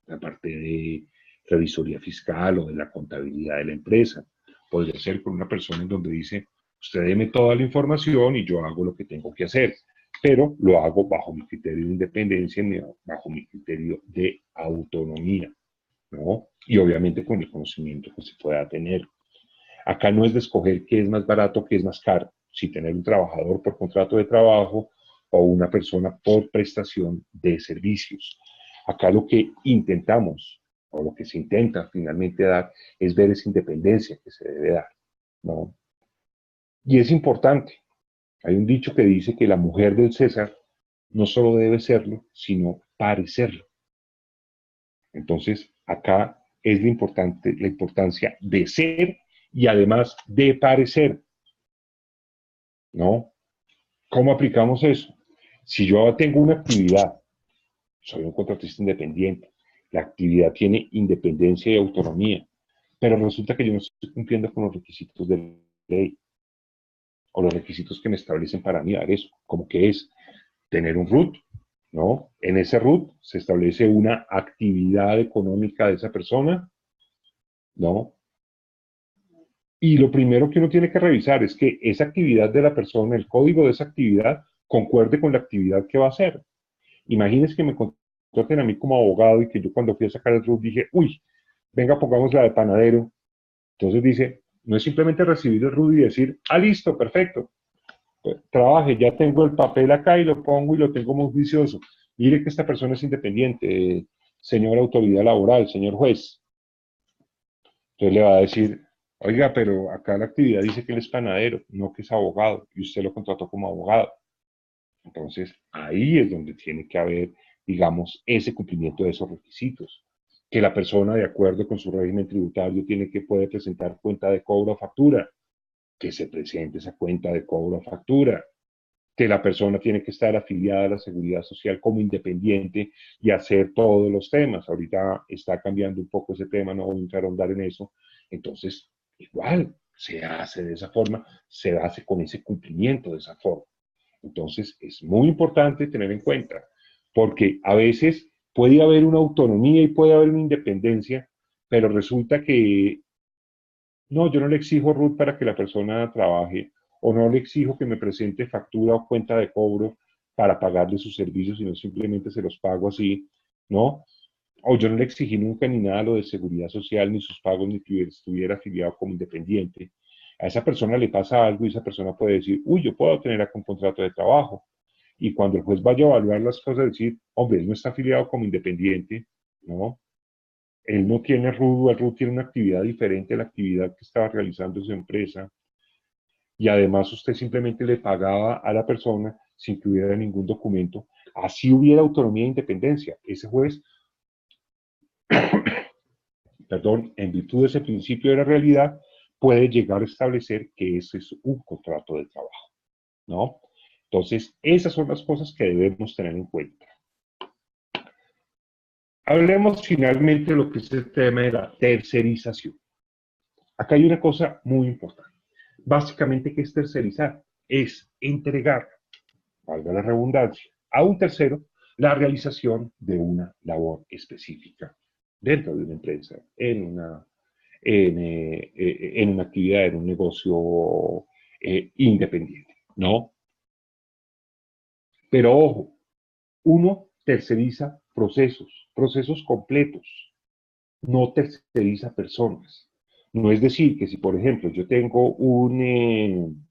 la parte de revisoría fiscal o de la contabilidad de la empresa. Podría ser con una persona en donde dice, usted deme toda la información y yo hago lo que tengo que hacer, pero lo hago bajo mi criterio de independencia, bajo mi criterio de autonomía, ¿no? Y obviamente con el conocimiento que se pueda tener. Acá no es de escoger qué es más barato, qué es más caro, si tener un trabajador por contrato de trabajo o una persona por prestación de servicios. Acá lo que intentamos, o lo que se intenta finalmente dar, es ver esa independencia que se debe dar, ¿no? Y es importante. Hay un dicho que dice que la mujer del César no solo debe serlo, sino parecerlo. Entonces, acá es la importancia de ser y además de parecer, ¿no? ¿Cómo aplicamos eso? Si yo tengo una actividad, soy un contratista independiente, la actividad tiene independencia y autonomía, pero resulta que yo no estoy cumpliendo con los requisitos de ley o los requisitos que me establecen para mí dar eso, como que es tener un RUT, ¿no? En ese RUT se establece una actividad económica de esa persona, ¿no? Y lo primero que uno tiene que revisar es que esa actividad de la persona, el código de esa actividad, concuerde con la actividad que va a hacer. Imagínense que me contraten a mí como abogado y que yo cuando fui a sacar el RUT dije, uy, venga, pongamos la de panadero. Entonces dice, no es simplemente recibir el RUT y decir, ah, listo, perfecto, trabaje, ya tengo el papel acá y lo pongo y lo tengo muy juicioso. Mire que esta persona es independiente, señor autoridad laboral, señor juez. Entonces le va a decir, oiga, pero acá la actividad dice que él es panadero, no que es abogado, y usted lo contrató como abogado. Entonces, ahí es donde tiene que haber, digamos, ese cumplimiento de esos requisitos. Que la persona, de acuerdo con su régimen tributario, tiene que poder presentar cuenta de cobro o factura. Que se presente esa cuenta de cobro o factura. Que la persona tiene que estar afiliada a la seguridad social como independiente y hacer todos los temas. Ahorita está cambiando un poco ese tema, no voy a entrar a ahondar en eso. Entonces, igual, se hace de esa forma, se hace con ese cumplimiento de esa forma. Entonces, es muy importante tener en cuenta, porque a veces puede haber una autonomía y puede haber una independencia, pero resulta que no, yo no le exijo RUT para que la persona trabaje, o no le exijo que me presente factura o cuenta de cobro para pagarle sus servicios, sino simplemente se los pago así, ¿no? O yo no le exigí nunca ni nada lo de seguridad social, ni sus pagos, ni que estuviera afiliado como independiente. A esa persona le pasa algo y esa persona puede decir, uy, yo puedo tener acá un contrato de trabajo. Y cuando el juez vaya a evaluar las cosas, decir, hombre, él no está afiliado como independiente, ¿no? Él no tiene RUT, el RUT tiene una actividad diferente a la actividad que estaba realizando su empresa, y además usted simplemente le pagaba a la persona sin que hubiera ningún documento. Así hubiera autonomía e independencia. Ese juez, perdón, en virtud de ese principio de la realidad, puede llegar a establecer que ese es un contrato de trabajo, ¿no? Entonces, esas son las cosas que debemos tener en cuenta. Hablemos finalmente de lo que es el tema de la tercerización. Acá hay una cosa muy importante. Básicamente, ¿qué es tercerizar? Es entregar, valga la redundancia, a un tercero la realización de una labor específica dentro de una empresa, en una actividad, en un negocio independiente, ¿no? Pero ojo, uno terceriza procesos completos, no terceriza personas. No es decir que si, por ejemplo, yo tengo un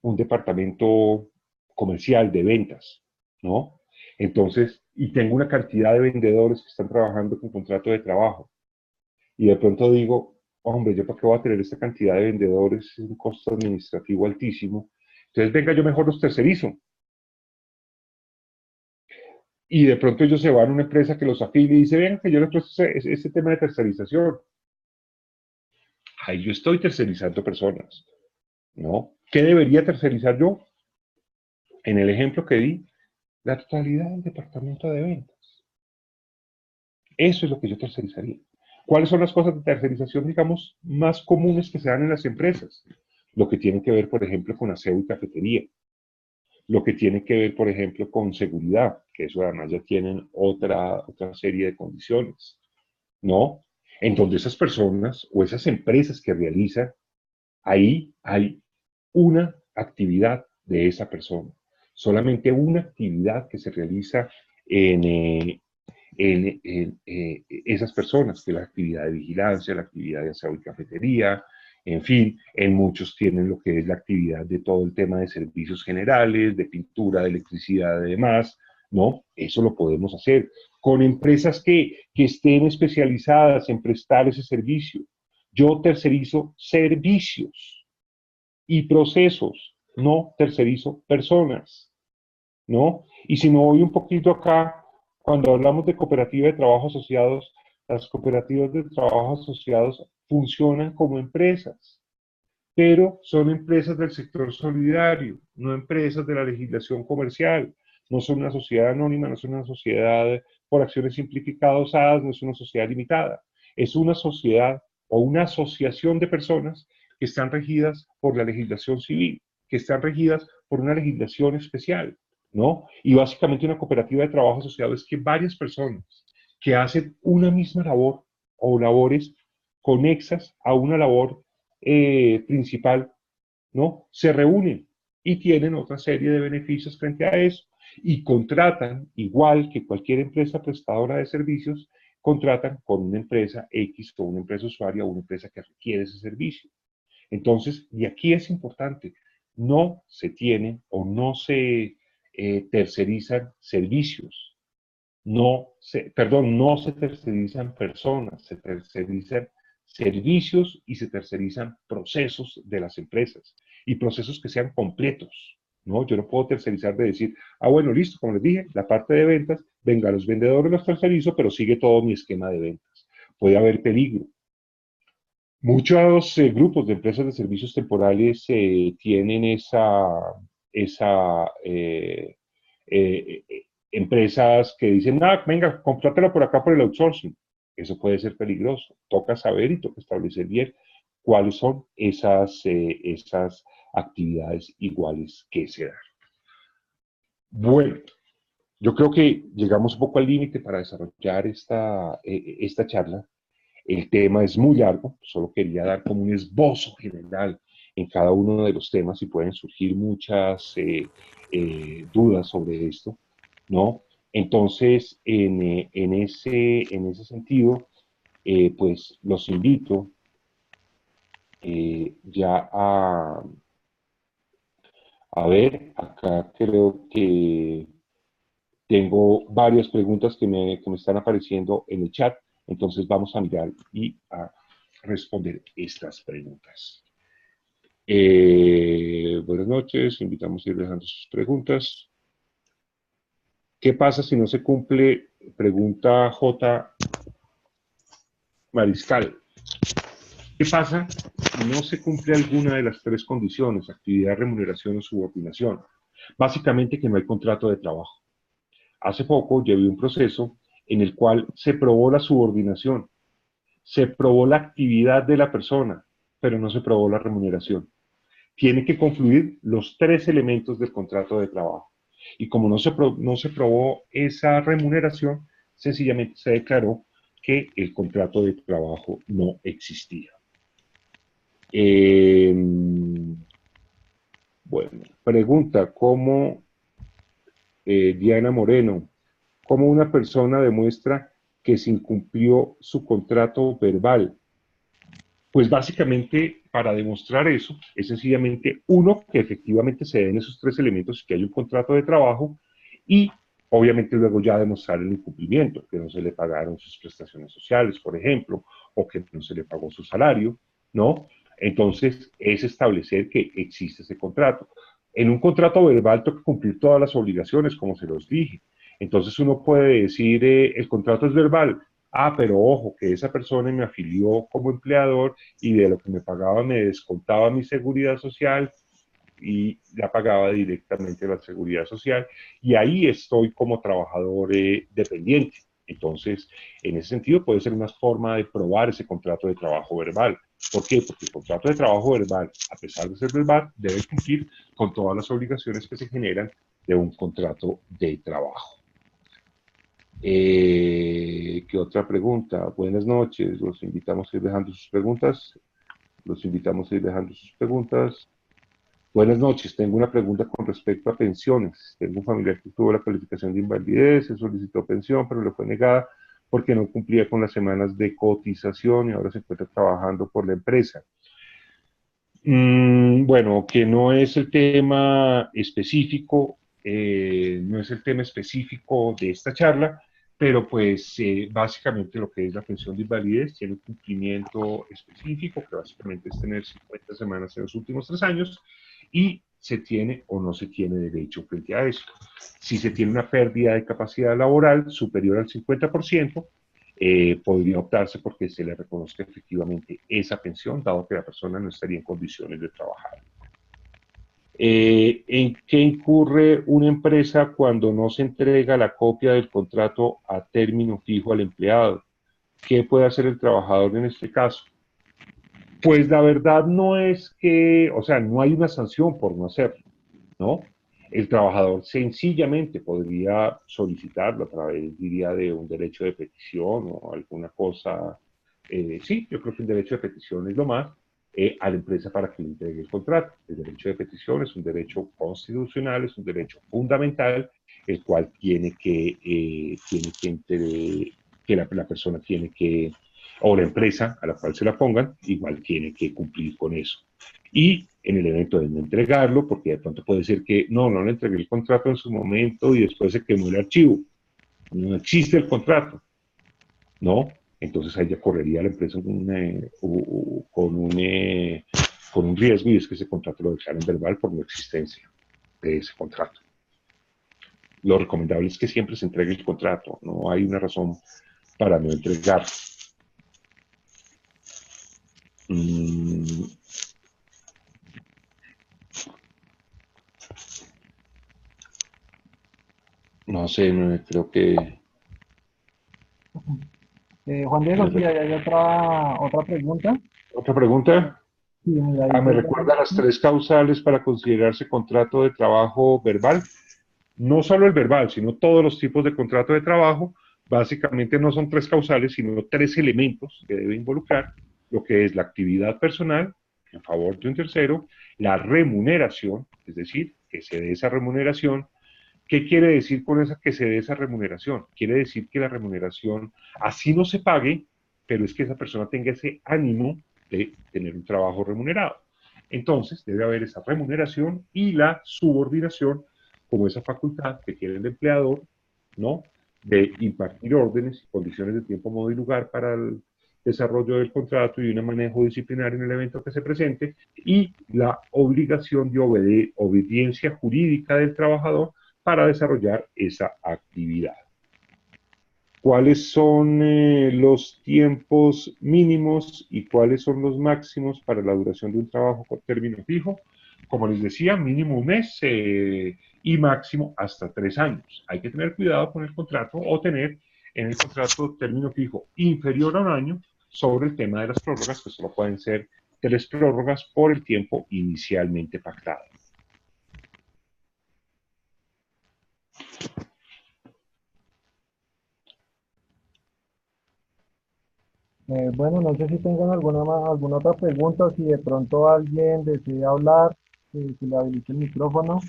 departamento comercial de ventas, ¿no? Entonces, y tengo una cantidad de vendedores que están trabajando con contrato de trabajo, y de pronto digo, hombre, ¿yo para qué voy a tener esta cantidad de vendedores? Es un costo administrativo altísimo. Entonces, venga, yo mejor los tercerizo. Y de pronto ellos se van a una empresa que los afilie y dice, venga, que yo les presto ese tema de tercerización. Ahí yo estoy tercerizando personas, ¿no? ¿Qué debería tercerizar yo? En el ejemplo que di, la totalidad del departamento de ventas. Eso es lo que yo tercerizaría. ¿Cuáles son las cosas de tercerización, digamos, más comunes que se dan en las empresas? Lo que tiene que ver, por ejemplo, con aseo y cafetería. Lo que tiene que ver, por ejemplo, con seguridad, que eso además ya tienen otra serie de condiciones, ¿no? En donde esas personas o esas empresas que realizan, ahí hay una actividad de esa persona. Solamente una actividad que se realiza en, esas personas, que es la actividad de vigilancia, la actividad de aseo y cafetería, en fin, en muchos tienen lo que es la actividad de todo el tema de servicios generales, de pintura, de electricidad y demás, ¿no? Eso lo podemos hacer con empresas que estén especializadas en prestar ese servicio. Yo tercerizo servicios y procesos, no tercerizo personas, ¿no? Y si me voy un poquito acá, cuando hablamos de cooperativa de trabajo asociados, Las cooperativas de trabajo asociados funcionan como empresas, pero son empresas del sector solidario, no empresas de la legislación comercial. No son una sociedad anónima, no son una sociedad por acciones simplificadas, no es una sociedad limitada. Es una sociedad o una asociación de personas que están regidas por la legislación civil, que están regidas por una legislación especial, ¿no? Y básicamente una cooperativa de trabajo asociado es que varias personas que hacen una misma labor o labores conexas a una labor principal, ¿no? Se reúnen y tienen otra serie de beneficios frente a eso y contratan, igual que cualquier empresa prestadora de servicios, contratan con una empresa X o una empresa usuaria o una empresa que requiere ese servicio. Entonces, y aquí es importante, no se tiene o no se tercerizan servicios, no se tercerizan personas, se tercerizan servicios y se tercerizan procesos de las empresas y procesos que sean completos, ¿no? Yo no puedo tercerizar de decir, bueno, listo, como les dije, la parte de ventas, venga, los vendedores los tercerizo, pero sigue todo mi esquema de ventas. Puede haber peligro. Muchos grupos de empresas de servicios temporales tienen esa empresas que dicen, venga, contrátela por acá por el outsourcing. Eso puede ser peligroso. Toca saber y toca establecer bien cuáles son esas actividades iguales que se dan. Bueno, yo creo que llegamos un poco al límite para desarrollar esta charla. El tema es muy largo, solo quería dar como un esbozo general en cada uno de los temas y pueden surgir muchas dudas sobre esto, ¿no? Entonces, en ese sentido, pues los invito ya a ver, acá creo que tengo varias preguntas que me están apareciendo en el chat, entonces vamos a mirar y a responder estas preguntas. Buenas noches, invitamos a ir dejando sus preguntas. ¿Qué pasa si no se cumple? Pregunta J. Mariscal. ¿Qué pasa si no se cumple alguna de las tres condiciones, actividad, remuneración o subordinación? Básicamente que no hay contrato de trabajo. Hace poco llevé un proceso en el cual se probó la subordinación, se probó la actividad de la persona, pero no se probó la remuneración. Tiene que confluir los tres elementos del contrato de trabajo. Y como no se probó esa remuneración, sencillamente se declaró que el contrato de trabajo no existía. Bueno, pregunta, ¿cómo Diana Moreno, cómo una persona demuestra que se incumplió su contrato verbal? Pues básicamente para demostrar eso es sencillamente uno, que efectivamente se den esos tres elementos y que hay un contrato de trabajo y obviamente luego ya demostrar el incumplimiento, que no se le pagaron sus prestaciones sociales, por ejemplo, o que no se le pagó su salario, ¿no? Entonces es establecer que existe ese contrato. En un contrato verbal toca cumplir todas las obligaciones, como se los dije. Entonces uno puede decir, el contrato es verbal, pero ojo, que esa persona me afilió como empleador y de lo que me pagaba me descontaba mi seguridad social y la pagaba directamente la seguridad social y ahí estoy como trabajador dependiente. Entonces, en ese sentido puede ser una forma de probar ese contrato de trabajo verbal. ¿Por qué? Porque el contrato de trabajo verbal, a pesar de ser verbal, debe cumplir con todas las obligaciones que se generan de un contrato de trabajo. ¿Qué otra pregunta? Buenas noches, los invitamos a ir dejando sus preguntas. Los invitamos a ir dejando sus preguntas. Buenas noches, tengo una pregunta con respecto a pensiones. Tengo un familiar que tuvo la calificación de invalidez, se solicitó pensión, pero le fue negada porque no cumplía con las semanas de cotización y ahora se encuentra trabajando por la empresa. Bueno, que no es el tema específico, no es el tema específico de esta charla, pero pues básicamente lo que es la pensión de invalidez tiene un cumplimiento específico, que básicamente es tener 50 semanas en los últimos 3 años, y se tiene o no se tiene derecho frente a eso. Si se tiene una pérdida de capacidad laboral superior al 50%, podría optarse porque se le reconozca efectivamente esa pensión, dado que la persona no estaría en condiciones de trabajar. ¿En qué incurre una empresa cuando no se entrega la copia del contrato a término fijo al empleado? ¿Qué puede hacer el trabajador en este caso? Pues la verdad no es que, o sea, no hay una sanción por no hacerlo, ¿no? El trabajador sencillamente podría solicitarlo a través, diría, de un derecho de petición o alguna cosa. Sí, yo creo que el derecho de petición es lo más, a la empresa para que le entregue el contrato. El derecho de petición es un derecho constitucional, es un derecho fundamental, el cual la persona tiene que, o la empresa a la cual se la pongan, igual tiene que cumplir con eso. Y en el evento de no entregarlo, porque de pronto puede ser que no le entregué el contrato en su momento y después se quemó el archivo, no existe el contrato, ¿no? Entonces ahí ya correría la empresa con un riesgo, y es que ese contrato lo declaren verbal por no existencia de ese contrato. Lo recomendable es que siempre se entregue el contrato, no hay una razón para no entregarlo. No sé, creo que... Juan Diego, sí, ahí hay otra pregunta. ¿Otra pregunta? Sí, mira, Me dice, recuerda las tres causales para considerarse contrato de trabajo verbal. No solo el verbal, sino todos los tipos de contrato de trabajo. Básicamente no son tres causales, sino tres elementos que debe involucrar, lo que es la actividad personal en favor de un tercero, la remuneración, es decir, que se dé esa remuneración. ¿Qué quiere decir con esa que se dé esa remuneración? Quiere decir que la remuneración así no se pague, pero es que esa persona tenga ese ánimo de tener un trabajo remunerado. Entonces, debe haber esa remuneración y la subordinación como esa facultad que tiene el empleador, ¿no? De impartir órdenes y condiciones de tiempo, modo y lugar para el desarrollo del contrato y un manejo disciplinario en el evento que se presente, y la obligación de obediencia jurídica del trabajador para desarrollar esa actividad. ¿Cuáles son los tiempos mínimos y cuáles son los máximos para la duración de un trabajo con término fijo? Como les decía, mínimo un mes y máximo hasta 3 años. Hay que tener cuidado con el contrato o tener en el contrato término fijo inferior a un año sobre el tema de las prórrogas, que solo pueden ser 3 prórrogas por el tiempo inicialmente pactado. bueno, no sé si tengan alguna otra pregunta, si de pronto alguien desea hablar, que le habilite el micrófono.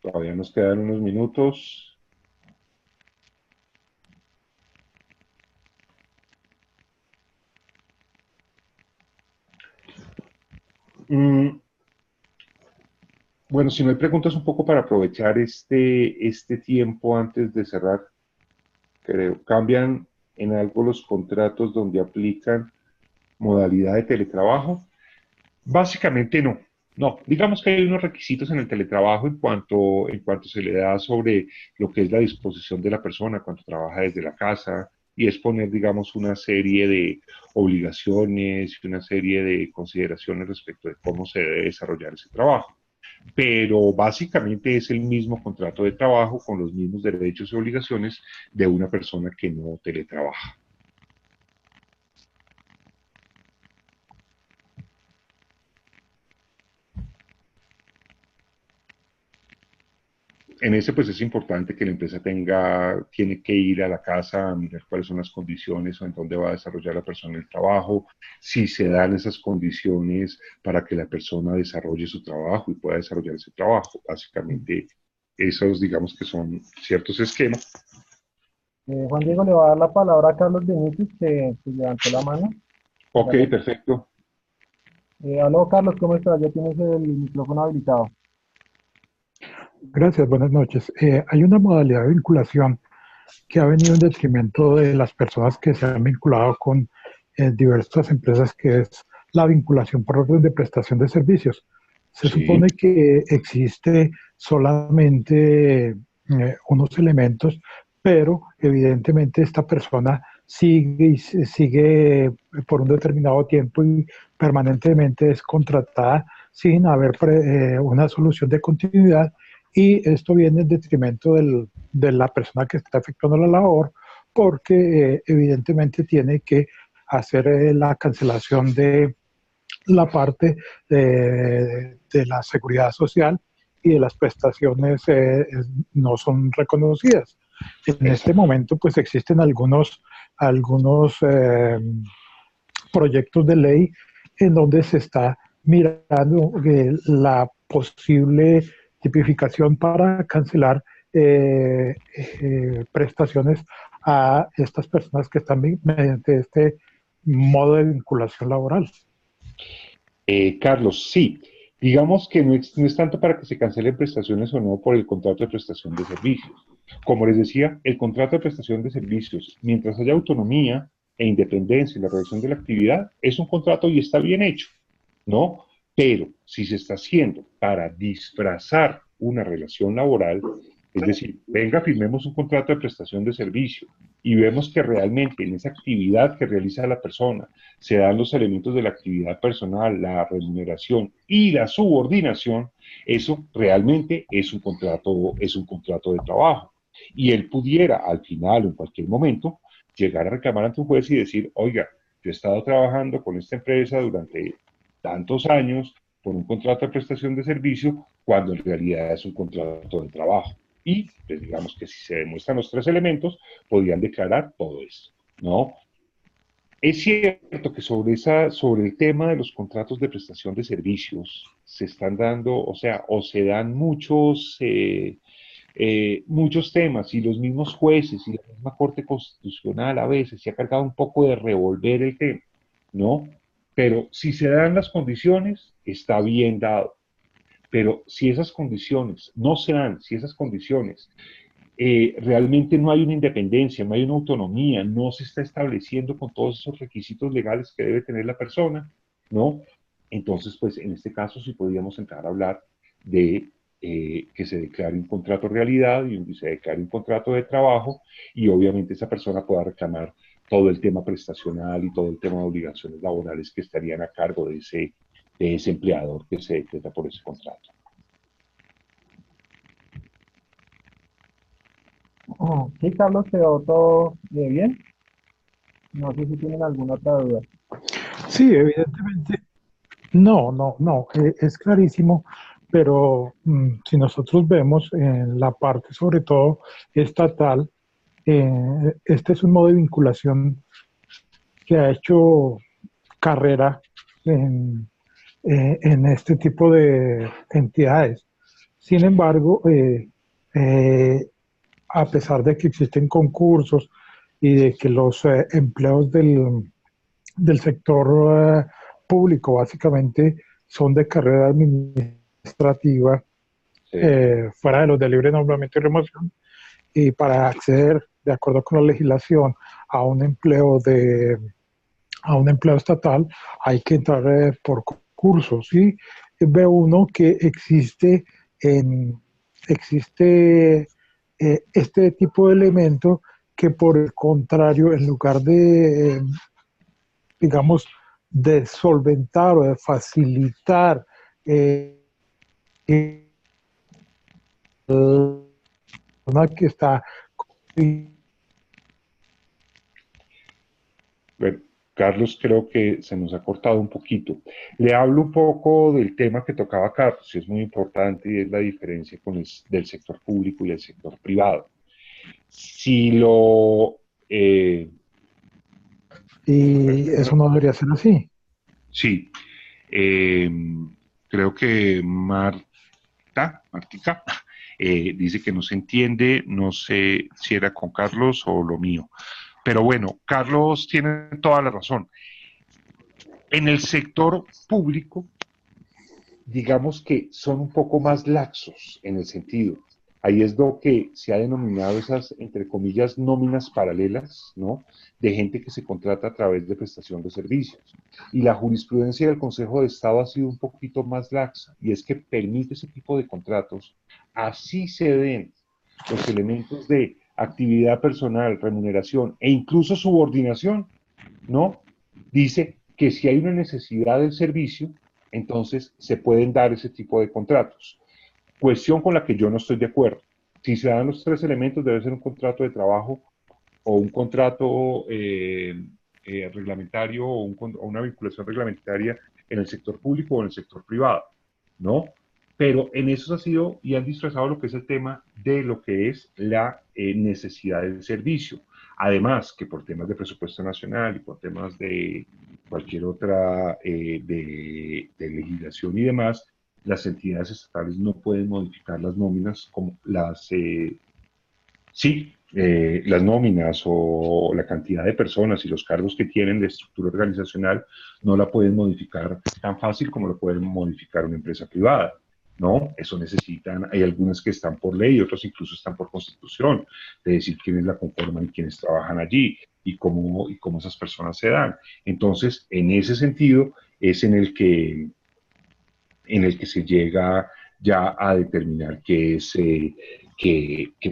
Todavía nos quedan unos minutos. Bueno, si no hay preguntas, un poco para aprovechar este tiempo antes de cerrar, creo. ¿Cambian en algo los contratos donde aplican modalidad de teletrabajo? Básicamente no. No, digamos que hay unos requisitos en el teletrabajo en cuanto se le da sobre lo que es la disposición de la persona cuando trabaja desde la casa, y es poner, digamos, una serie de obligaciones y una serie de consideraciones respecto de cómo se debe desarrollar ese trabajo. Pero básicamente es el mismo contrato de trabajo con los mismos derechos y obligaciones de una persona que no teletrabaja. En ese pues es importante que la empresa tiene que ir a la casa a mirar cuáles son las condiciones o en dónde va a desarrollar la persona el trabajo, si se dan esas condiciones para que la persona desarrolle su trabajo y pueda desarrollar ese trabajo. Básicamente esos digamos que son ciertos esquemas. Juan Diego, le va a dar la palabra a Carlos Benítez, que levantó la mano. Ok, perfecto. Aló, Carlos, ¿cómo estás? Ya tienes el micrófono habilitado. Gracias, buenas noches. Hay una modalidad de vinculación que ha venido en detrimento de las personas que se han vinculado con diversas empresas, que es la vinculación por orden de prestación de servicios. Se Sí. supone que existe solamente unos elementos pero evidentemente esta persona sigue por un determinado tiempo y permanentemente es contratada sin haber una solución de continuidad, y esto viene en detrimento de la persona que está efectuando la labor, porque evidentemente tiene que hacer la cancelación de la parte de la seguridad social, y de las prestaciones no son reconocidas. En este Exacto. momento pues existen algunos proyectos de ley en donde se está mirando la posible tipificación para cancelar prestaciones a estas personas que están mediante este modo de vinculación laboral. Carlos, sí. Digamos que no es tanto para que se cancelen prestaciones o no por el contrato de prestación de servicios. Como les decía, el contrato de prestación de servicios, mientras haya autonomía e independencia en la realización de la actividad, es un contrato y está bien hecho, ¿no? Pero si se está haciendo para disfrazar una relación laboral, es decir, venga, firmemos un contrato de prestación de servicio y vemos que realmente en esa actividad que realiza la persona se dan los elementos de la actividad personal, la remuneración y la subordinación, eso realmente es un contrato de trabajo. Y él pudiera al final o en cualquier momento llegar a reclamar ante un juez y decir, oiga, yo he estado trabajando con esta empresa durante tantos años por un contrato de prestación de servicio cuando en realidad es un contrato de trabajo. Y pues digamos que si se demuestran los tres elementos, podrían declarar todo esto, ¿no? Es cierto que sobre el tema de los contratos de prestación de servicios se están dando, o sea, o se dan muchos temas y los mismos jueces y la misma Corte Constitucional a veces se ha cargado un poco de revolver el tema, ¿no? Pero si se dan las condiciones, está bien dado. Pero si esas condiciones no se dan, si esas condiciones realmente no hay una independencia, no hay una autonomía, no se está estableciendo con todos esos requisitos legales que debe tener la persona, ¿no? Entonces, pues en este caso sí podríamos entrar a hablar de que se declare un contrato de realidad y se declare un contrato de trabajo y obviamente esa persona pueda reclamar todo el tema prestacional y todo el tema de obligaciones laborales que estarían a cargo de ese empleador que se decreta por ese contrato. Sí, Carlos, quedó todo bien. No sé si tienen alguna otra duda. Sí, evidentemente. No, no, no, es clarísimo, pero si nosotros vemos en la parte sobre todo estatal, este es un modo de vinculación que ha hecho carrera en, en este tipo de entidades. Sin embargo, eh, a pesar de que existen concursos y de que los empleos del sector público básicamente son de carrera administrativa, Sí. fuera de los de libre nombramiento y remoción, y para acceder, de acuerdo con la legislación, a un empleo a un empleo estatal, hay que entrar por concursos. Y ve uno que existe este tipo de elemento que, por el contrario, en lugar de digamos, de solventar o de facilitar una que está. Bueno, Carlos, creo que se nos ha cortado un poquito. Le hablo un poco del tema que tocaba Carlos, y es muy importante, y es la diferencia del sector público y el sector privado. Si lo... eh, Y eso no debería ser así. sí, eh, creo que Martica, dice que no se entiende, no sé si era con Carlos o lo mío. Pero bueno, Carlos tiene toda la razón. En el sector público, digamos que son un poco más laxos en el sentido. Ahí es lo que se ha denominado esas, entre comillas, nóminas paralelas, ¿no? De gente que se contrata a través de prestación de servicios. Y la jurisprudencia del Consejo de Estado ha sido un poquito más laxa, y es que permite ese tipo de contratos, así se den los elementos de actividad personal, remuneración e incluso subordinación, ¿no? Dice que si hay una necesidad del servicio, entonces se pueden dar ese tipo de contratos. Cuestión con la que yo no estoy de acuerdo. Si se dan los tres elementos, debe ser un contrato de trabajo o un contrato reglamentario o una vinculación reglamentaria en el sector público o en el sector privado, ¿no? Pero en eso ha sido y han disfrazado lo que es el tema de lo que es la necesidad del servicio. Además, que por temas de presupuesto nacional y por temas de cualquier otra de legislación y demás, las entidades estatales no pueden modificar las nóminas como las nóminas o la cantidad de personas y los cargos que tienen de estructura organizacional no la pueden modificar tan fácil como lo pueden modificar una empresa privada, ¿no? Eso necesitan, hay algunas que están por ley, otras incluso están por constitución, de decir quiénes la conforman y quiénes trabajan allí y cómo esas personas se dan. Entonces, en ese sentido, es en el que se llega ya a determinar que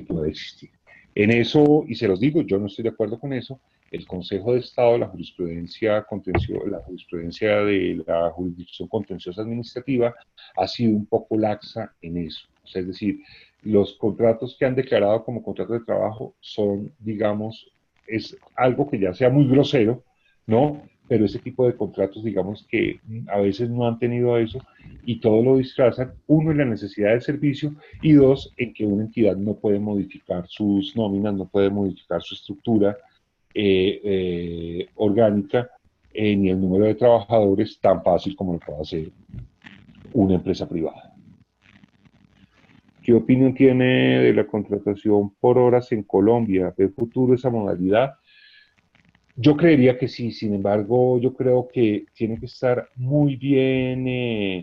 puede existir. En eso, y se los digo, yo no estoy de acuerdo con eso, el Consejo de Estado, la jurisprudencia de la jurisdicción contenciosa administrativa ha sido un poco laxa en eso. O sea, es decir, los contratos que han declarado como contratos de trabajo son, digamos, es algo que ya sea muy grosero, ¿no? Pero ese tipo de contratos, digamos que a veces no han tenido eso y todo lo disfrazan, uno, en la necesidad del servicio y dos, en que una entidad no puede modificar sus nóminas, no puede modificar su estructura orgánica ni el número de trabajadores tan fácil como lo puede hacer una empresa privada. ¿Qué opinión tiene de la contratación por horas en Colombia? ¿Ve futuro esa modalidad? Yo creería que sí, sin embargo, yo creo que tiene que estar muy bien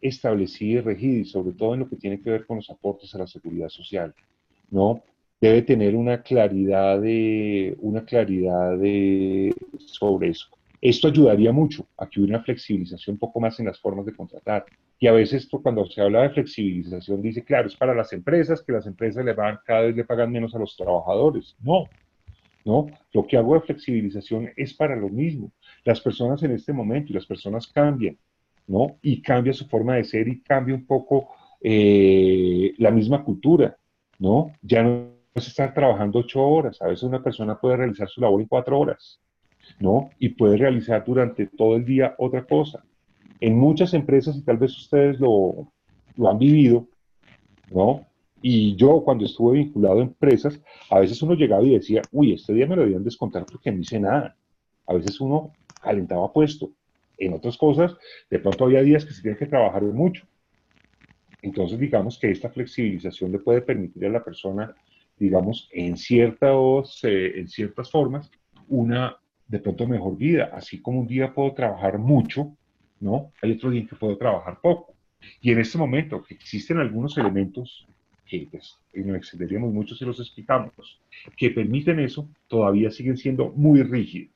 establecida y regida, y sobre todo en lo que tiene que ver con los aportes a la seguridad social, ¿no? Debe tener sobre eso. Esto ayudaría mucho a que hubiera una flexibilización un poco más en las formas de contratar. Y a veces cuando se habla de flexibilización dice, claro, es para las empresas, que las empresas cada vez le pagan menos a los trabajadores. No, ¿no? Lo que hago de flexibilización es para lo mismo. Las personas en este momento y las personas cambian, ¿no? Y cambia su forma de ser y cambia un poco la misma cultura, ¿no? Ya no se está trabajando 8 horas, a veces una persona puede realizar su labor en 4 horas, ¿no? Y puede realizar durante todo el día otra cosa. En muchas empresas, y tal vez ustedes lo han vivido, ¿no? Y yo cuando estuve vinculado a empresas, a veces uno llegaba y decía, uy, este día me lo debían descontar porque no hice nada. A veces uno calentaba puesto. En otras cosas, de pronto había días que se tiene que trabajar mucho. Entonces, digamos que esta flexibilización le puede permitir a la persona, digamos, en ciertas formas, una de pronto mejor vida. Así como un día puedo trabajar mucho, ¿no? Hay otro día en que puedo trabajar poco. Y en este momento que existen algunos elementos que pues, nos excederíamos mucho si los explicamos, que permiten eso, todavía siguen siendo muy rígidos.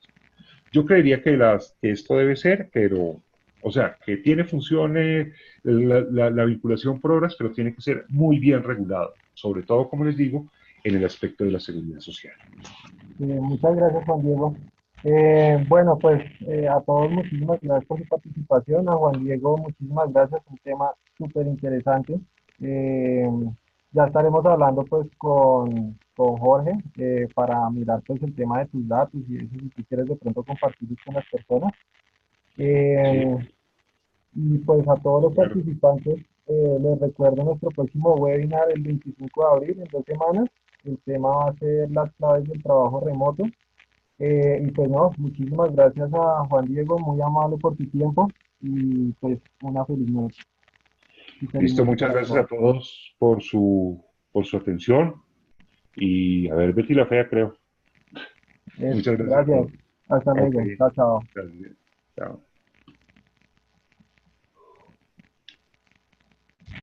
Yo creería que esto debe ser, pero, o sea, que tiene funciones la vinculación por horas, pero tiene que ser muy bien regulado, sobre todo, como les digo, en el aspecto de la seguridad social. Muchas gracias, Juan Diego. Bueno, pues a todos muchísimas gracias por su participación. A Juan Diego, muchísimas gracias. Un tema súper interesante. Eh, ya estaremos hablando pues con Jorge para mirar pues el tema de tus datos y eso, si tú quieres de pronto compartirlos con las personas. Sí, Eh, y pues a todos los claro. participantes les recuerdo nuestro próximo webinar el 25 de abril, en 2 semanas. El tema va a ser las claves del trabajo remoto. Y pues no, muchísimas gracias a Juan Diego, muy amable por tu tiempo y pues una feliz noche. Y feliz Listo, noche muchas para gracias a todos. todos por su atención y a ver, Betty la Fea, creo. Muchas gracias a Gracias. todos. Hasta Ok, luego. Chao, chao. gracias. Chao.